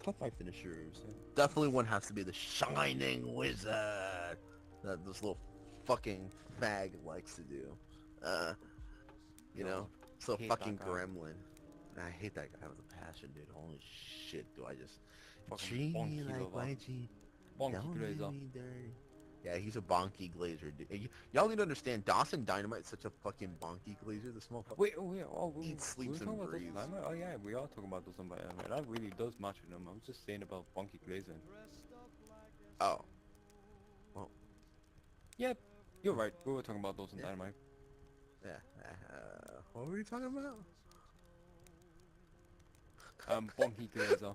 Top 5 finishers. Definitely one has to be the Shining Wizard that this little fucking fag likes to do. Uh, you know, God, so hate that fucking guy. gremlin. I hate that guy with a passion, dude. Holy shit, do I just Fucking treat me bonky like lover. YG? Bonky Don't do Glazer. me dirty. Yeah, he's a bonky glazer, dude. Y'all need to understand, Dawson Dynamite's such a fucking bonky glazer. This motherfucker Wait, oh yeah, oh, eats, we were sleeps, talking and about Dawson breathes. Dynamite? Oh yeah, we are talking about Dawson Dynamite. That really does match with him. I was just saying about Bonky Glazing. Oh, well, Yep, you're right. We were talking about Dawson yeah, Dynamite. yeah. What were we talking about? Bonky Glazer.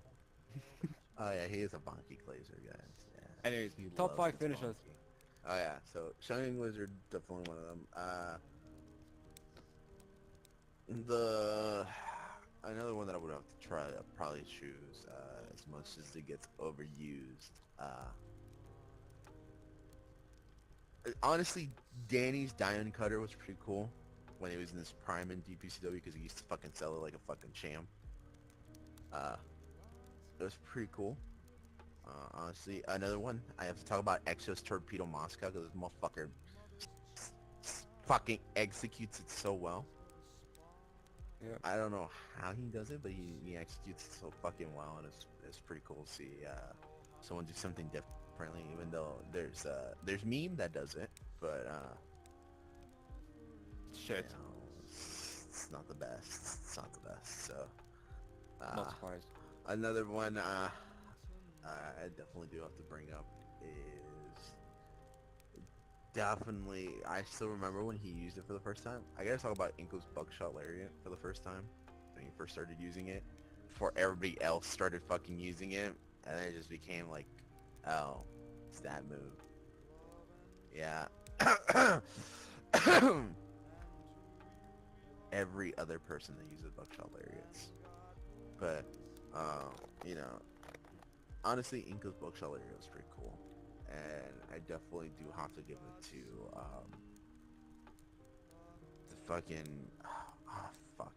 Oh yeah, he is a bonky glazer, guys. Yeah, Anyways, he top loves 5 his finishers. bonky. Oh yeah, so Shining Wizard, definitely one of them. The another one that I would have to try to probably choose as much as it gets overused. Honestly, Danny's Diamond Cutter was pretty cool when he was in his prime in DPCW because he used to fucking sell it like a fucking champ. Uh, it was pretty cool. Honestly, another one I have to talk about Exos Torpedo Moscow because this motherfucker fucking executes it so well. Yeah. I don't know how he does it, but he executes it so fucking well, and it's pretty cool to see someone do something differently. Even though there's meme that does it, but Shit. it's not the best. It's not the best. So Not surprised. another one I definitely do have to bring up is definitely, I still remember when he used it for the first time. I gotta talk about Inko's Buckshot Lariat for the first time when he first started using it, before everybody else started fucking using it, and then it just became like, oh, it's that move. Yeah. Every other person that uses Buckshot Lariats But, you know, honestly, Inka's bookshelf area was pretty cool. And I definitely do have to give it to, the fucking, fuck.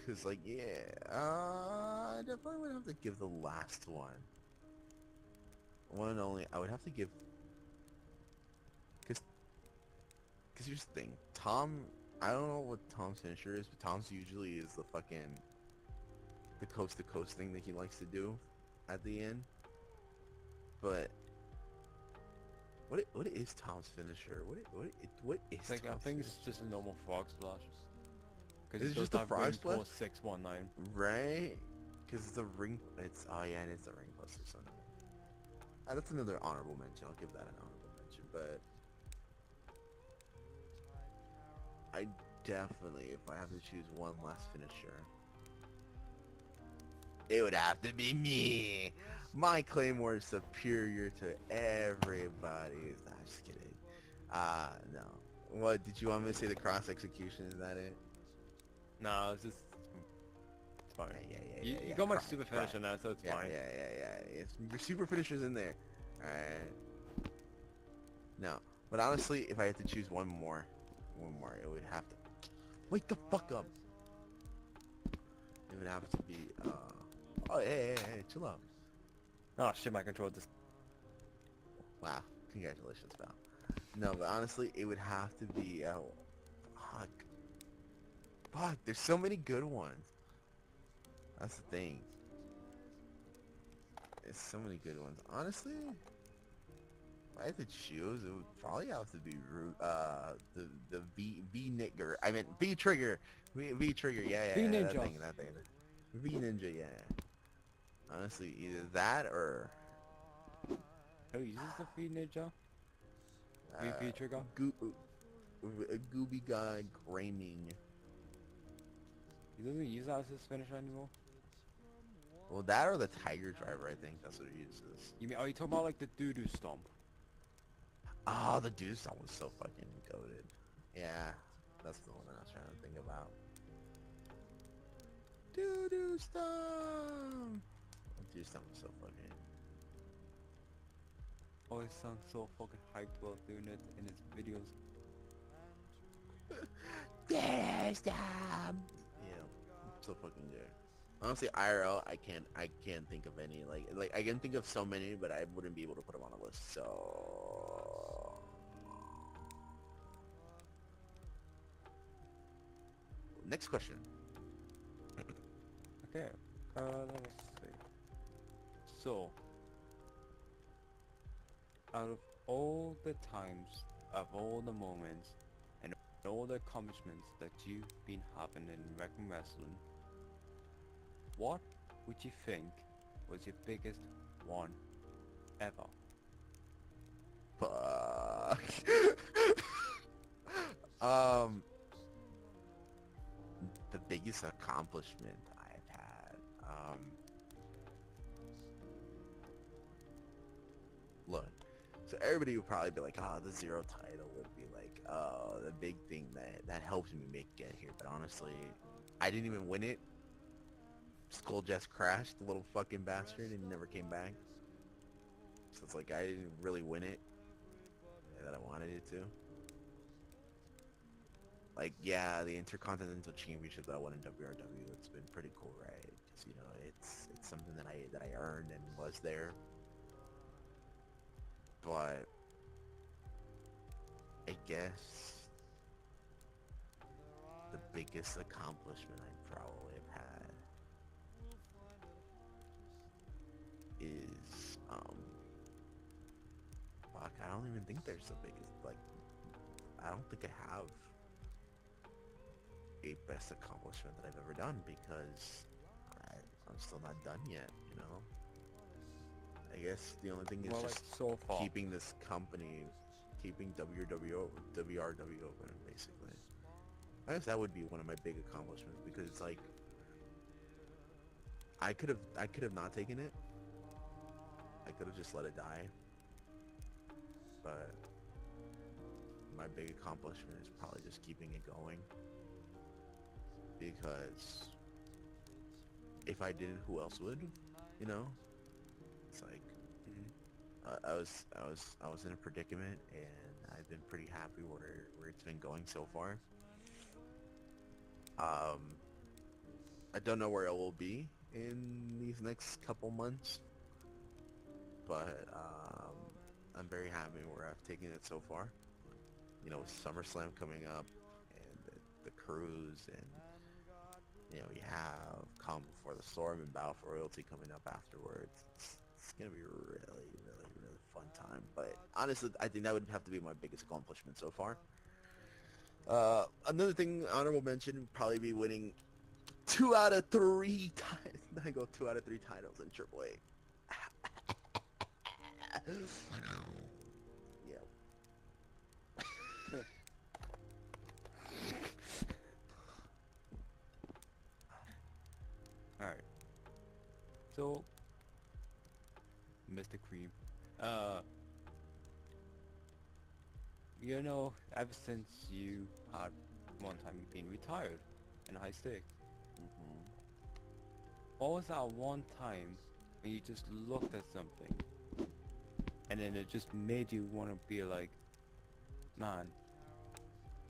Cause like, yeah, I definitely would have to give the last one. One and only, I would have to give, cause, cause here's the thing, Tom, I don't know what Tom's finisher is, but Tom's usually is the fucking, the coast to coast thing that he likes to do at the end. But what is Tom's finisher? What is Like, I Tom's think finisher? it's just a normal frog splash. Because Is it it does just the have frog ring splash? plus 619. Right? Because it's the ring. It's oh yeah, and it's the ring plus 600. That's another honorable mention. I'll give that an honorable mention. But I definitely, if I have to choose one last finisher, it would have to be me. My Claymore is superior to everybody's. Nah, just kidding. No. What, did you want me to say the cross execution? Is that it? Nah, it's just... It's fine. You got my Cry, super cry. finisher now, so it's fine. It's, your super finisher's in there. Alright. No. But honestly, if I had to choose one more, it would have to... Wake the fuck up! It would have to be, Oh, hey, chill out. Oh shit, my control just... Wow. Congratulations, pal. No, but honestly, it would have to be, fuck. Fuck, there's so many good ones. That's the thing. There's so many good ones. Honestly, if I had to choose, it would probably have to be the V nigger. I meant V trigger. V trigger. V Yeah. Ninja! That thing. V ninja. Yeah. Honestly, either that or Oh, uses the V Ninja? V trigger? Gooby guy Graming. He doesn't use that as his finisher anymore? Well, that or the Tiger Driver. I think that's what it uses. You mean, are you talking about like the doo-doo stomp? Oh, the Deuce song was so fucking goated. Yeah, that's the one I was trying to think about. Doo-doo stomp! The Deuce song was so fucking... Always sounds so fucking hyped while doing it in his videos. Doo-doo stomp! Yeah, so fucking good. Honestly, IRL, I can't think of any. Like I can think of so many, but I wouldn't be able to put them on a list. So next question. Okay, let's see. So, out of all the times, of all the moments, and all the accomplishments that you've been having in American wrestling, what would you think was your biggest one ever? Fuck. The biggest accomplishment I've had. Look. So everybody would probably be like, oh, the zero title would be like, oh, the big thing that helped me get here. But honestly, I didn't even win it. Skull just crashed, the little fucking bastard, and never came back. So it's like I didn't really win it that I wanted it to. Like, yeah, the Intercontinental Championship that I won in WRW, it's been pretty cool, right? Because, you know, it's something that I earned and was there. But I guess the biggest accomplishment I probably have had is, fuck, I don't even think there's the biggest, like, I don't think I have a best accomplishment that I've ever done because I'm still not done yet, you know? I guess the only thing is Well, just like so far. keeping this company, keeping WRW open, basically. I guess that would be one of my big accomplishments because it's like I could have not taken it. I could have just let it die. But my big accomplishment is probably just keeping it going because if I didn't, who else would? You know? It's like Mhm. I was in a predicament, and I've been pretty happy where it's been going so far. Um, I don't know where I will be in these next couple months, but I'm very happy where I've taken it so far. You know, with SummerSlam coming up, and the cruise, and you know, we have Calm Before the Storm and Battle for Royalty coming up afterwards. It's gonna be a really, really, really fun time. But honestly, I think that would have to be my biggest accomplishment so far. Another thing, honorable mention, would probably be winning 2 out of 3 titles. I go 2 out of 3 titles in AAA. Yeah. Alright. So, Mr. Cream. Uh, you know, ever since you had one time been retired in high stakes, Hmm. what was that one time when you just looked at something and then it just made you want to be like, man,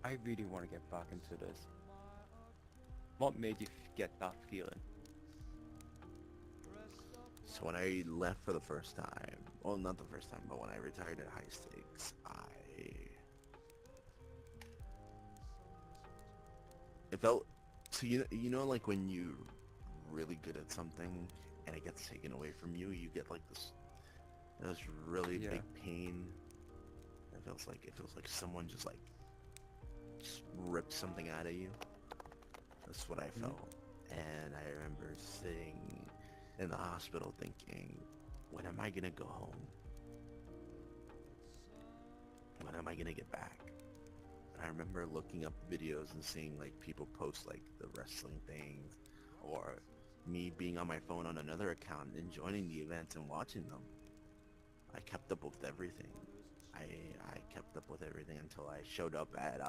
I really want to get back into this. What made you get that feeling? So when I left for the first time, well, not the first time, but when I retired at high stakes, it felt, so you know like when you're really good at something and it gets taken away from you, you get like this really Yeah. big pain. It feels like someone just ripped something out of you. That's what I Hmm. felt. And I remember sitting in the hospital thinking, when am I gonna go home? When am I gonna get back? And I remember looking up videos and seeing like people post like the wrestling things, or me being on my phone on another account and joining the events and watching them. I kept up with everything. I I kept up with everything until I showed up at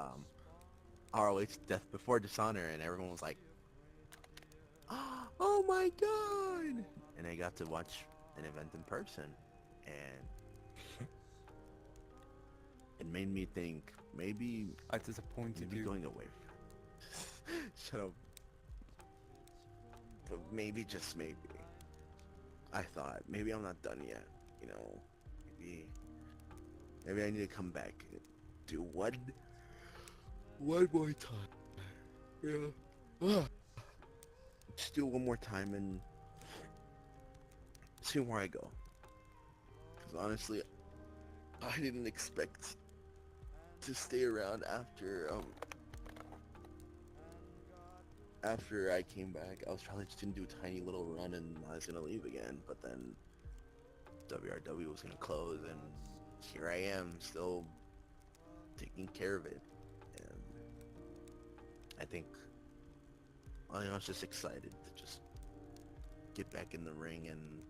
ROH Death Before Dishonor, and everyone was like, "Oh my god!" And I got to watch an event in person, and it made me think I disappointed maybe you. going away. Shut up. But maybe, just maybe, I thought maybe I'm not done yet. You know, maybe maybe I need to come back and do one more time. Yeah. Ugh. Just do it one more time and see where I go. Because honestly, I didn't expect to stay around after I came back. I was probably just gonna do a tiny little run and I was gonna leave again. But then WRW was gonna close, and here I am, still taking care of it. And I think I was just excited to just get back in the ring and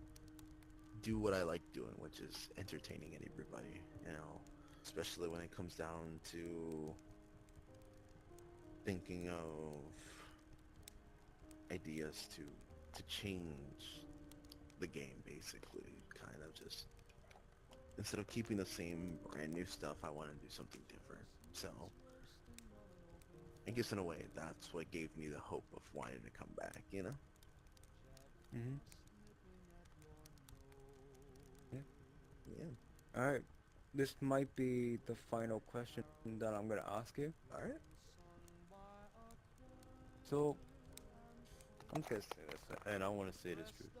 do what I like doing, which is entertaining everybody. You know, especially when it comes down to thinking of ideas to change the game, basically. Kind of just, instead of keeping the same brand new stuff, I want to do something different. So I guess in a way, that's what gave me the hope of wanting to come back, you know? Hmm. Yeah. Yeah. Alright. This might be the final question that I'm gonna ask you. Alright. So, I'm gonna say this, and I wanna say this truth.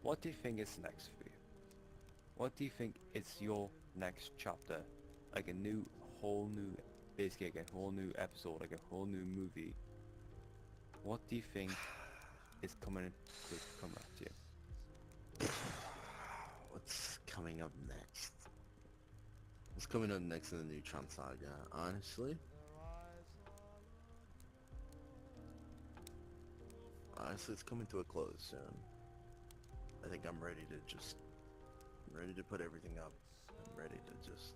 What do you think is next for you? What do you think is your next chapter? Like a new, whole new, basically like a whole new episode, like a whole new movie. What do you think is could come after you? What's coming up next? What's coming up next in the Neutron Saga? Honestly, it's coming to a close soon. I think I'm ready to put everything up. I'm ready to just,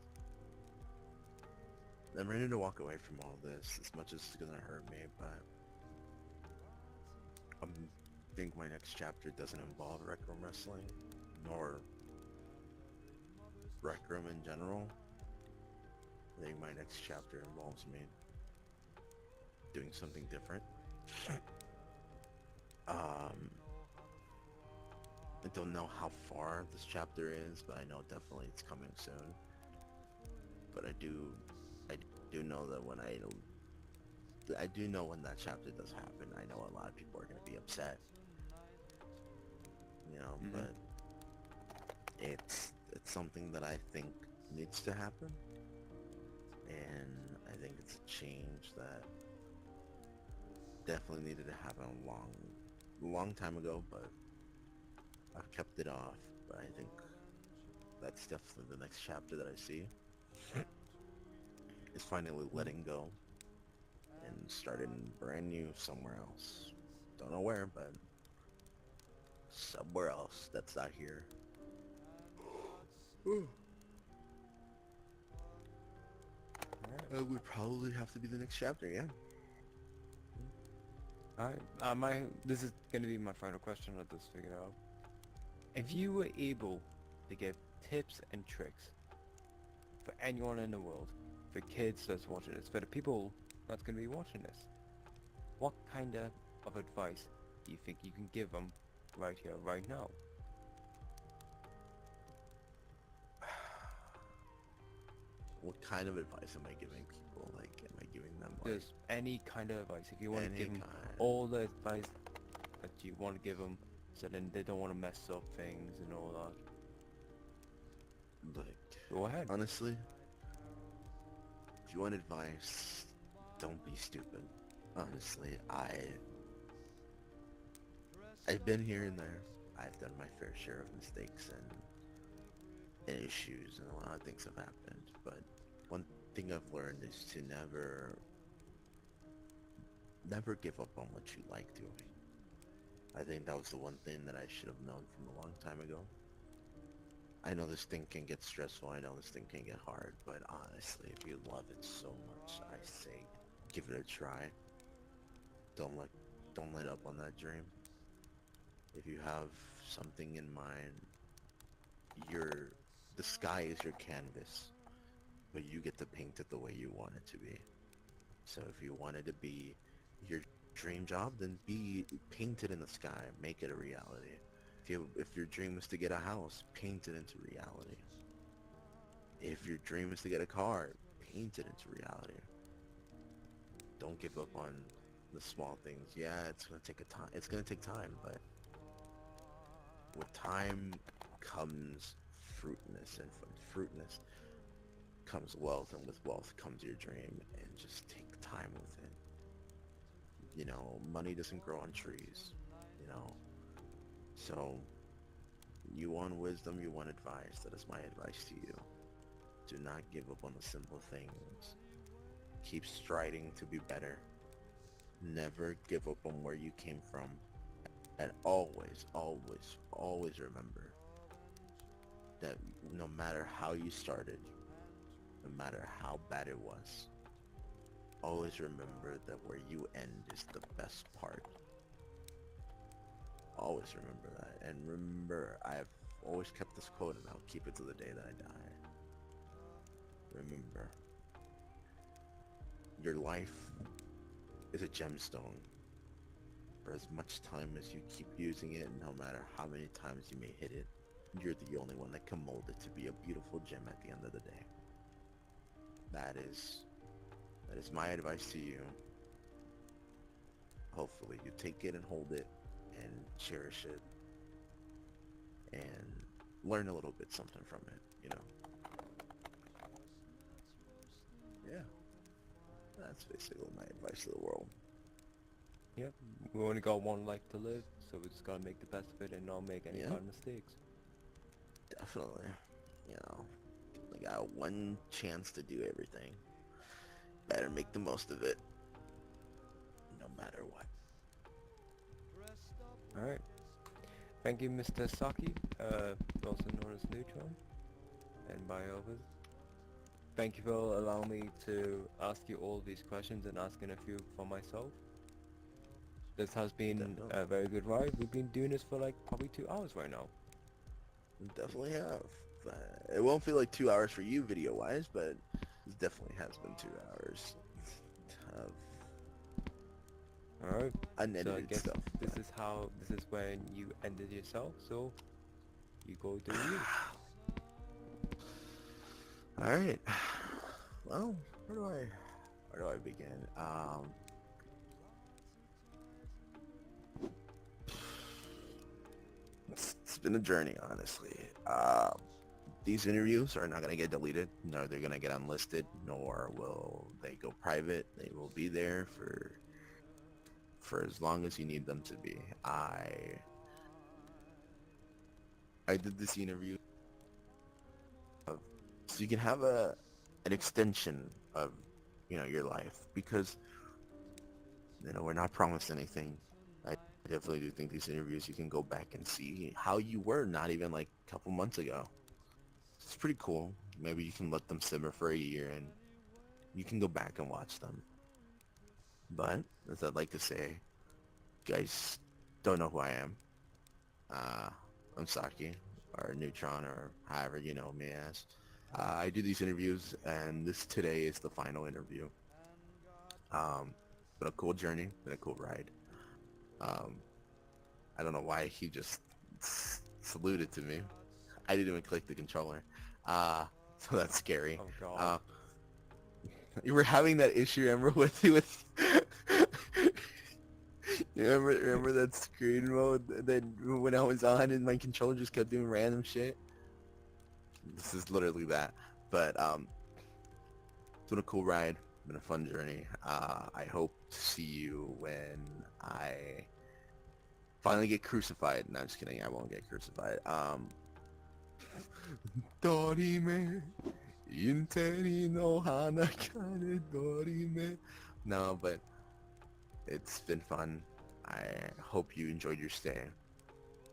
I'm ready to walk away from all this, as much as it's gonna hurt me, but I'm think my next chapter doesn't involve Rec Room Wrestling, nor Rec Room in general. I think my next chapter involves me doing something different. I don't know how far this chapter is, but I know definitely it's coming soon. But I do know that I do know when that chapter does happen. I know a lot of people are going to be upset, you know, but it's something that I think needs to happen, and I think it's a change that definitely needed to happen a long time ago, but I've kept it off. But I think that's definitely the next chapter that I see is finally letting go and starting brand new somewhere else. Don't know where, but somewhere else that's not here. Would probably have to be the next chapter, yeah. Alright, this is gonna be my final question. Let this figure out. If you were able to give tips and tricks for anyone in the world, for kids that's watching this, for the people that's gonna be watching this, what kind of advice do you think you can give them right here, right now? What kind of advice am I giving people? Like, am I giving them like Just any kind of advice. If you want to any give them kind? all the advice that you want to give them, so then they don't want to mess up things and all that. Like, Go ahead. honestly, if you want advice, don't be stupid. Honestly, I've been here and there. I've done my fair share of mistakes and issues, and a lot of things have happened. But one thing I've learned is to never give up on what you like doing. I think that was the one thing that I should have known from a long time ago. I know this thing can get stressful, I know this thing can get hard, but honestly, if you love it so much, I say give it a try. Don't let don't let up on that dream. If you have something in mind, the sky is your canvas, but you get to paint it the way you want it to be. So if you want it to be your dream job, then paint it in the sky, make it a reality. If your dream is to get a house, paint it into reality. If your dream is to get a car, paint it into reality. Don't give up on the small things. Yeah, it's gonna take time, but with time comes fruitness, and from fruitness comes wealth, and with wealth comes your dream, and just take time with it. You know, money doesn't grow on trees, you know. So, you want wisdom, you want advice, that is my advice to you. Do not give up on the simple things. Keep striding to be better. Never give up on where you came from. And always, always, always remember that no matter how you started, no matter how bad it was, always remember that where you end is the best part. Always remember that. And remember, I've always kept this quote, and I'll keep it to the day that I die. Remember, your life is a gemstone. For as much time as you keep using it, no matter how many times you may hit it, you're the only one that can mold it to be a beautiful gem at the end of the day. That is my advice to you. Hopefully you take it and hold it and cherish it and learn a little bit something from it, you know? Yeah. That's basically my advice to the world. Yep, we only got one life to live, so we just gotta make the best of it and not make any Yeah. kind of mistakes. Definitely. You know, we got one chance to do everything. Better make the most of it, no matter what. Alright. Thank you, Mr. Saki, also known as Neutron, and by others. Thank you for allowing me to ask you all these questions and asking a few for myself. This has been Definitely. a very good ride. We've been doing this for like probably 2 hours right now. Definitely have. It won't feel like 2 hours for you video-wise, but it definitely has been 2 hours of Alright. So I unedited guess stuff. this is when you ended yourself, so you go do you. All right. Well, where do I begin? It's been a journey, honestly. These interviews are not gonna get deleted, nor they're gonna get unlisted, nor will they go private. They will be there for as long as you need them to be. I did this interview so you can have an extension of your life, because we're not promised anything. I definitely do think these interviews you can go back and see how you were not even like a couple months ago. It's pretty cool. Maybe you can let them simmer for a year and you can go back and watch them. But as I'd like to say, you guys don't know who I am. Uh, I'm Saki, or Neutron, or however you know me as. I do these interviews, and this today is the final interview. Been a cool journey, been a cool ride. Um, I don't know why he just saluted to me. I didn't even click the controller. So that's scary. Oh god. Uh, you were having that issue, remember, with you remember that screen mode that when I was on and my controller just kept doing random shit? This is literally that. But it's been a cool ride, been a fun journey. I hope to see you when I finally get crucified. No, I'm just kidding. I won't get crucified. Dorime, interi no hanakane dorime. No, but it's been fun. I hope you enjoyed your stay.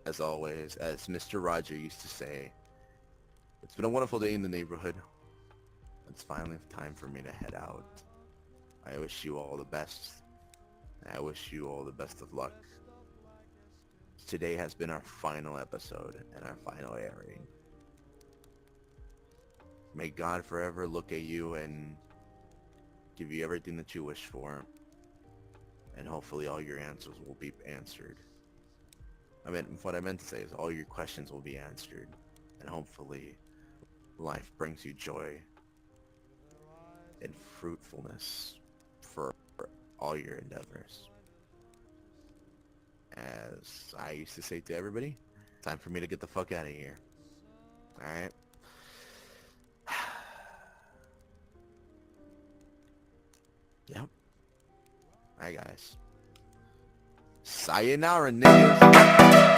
As always, as Mr. Roger used to say, it's been a wonderful day in the neighborhood. It's finally time for me to head out. I wish you all the best. I wish you all the best of luck. Today has been our final episode and our final airing. May God forever look at you and give you everything that you wish for. And hopefully all your answers will be answered. What I meant to say is all your questions will be answered. And hopefully life brings you joy and fruitfulness for all your endeavors. As I used to say to everybody, time for me to get the fuck out of here. Alright? Yep. Alright guys. Sayonara, niggas.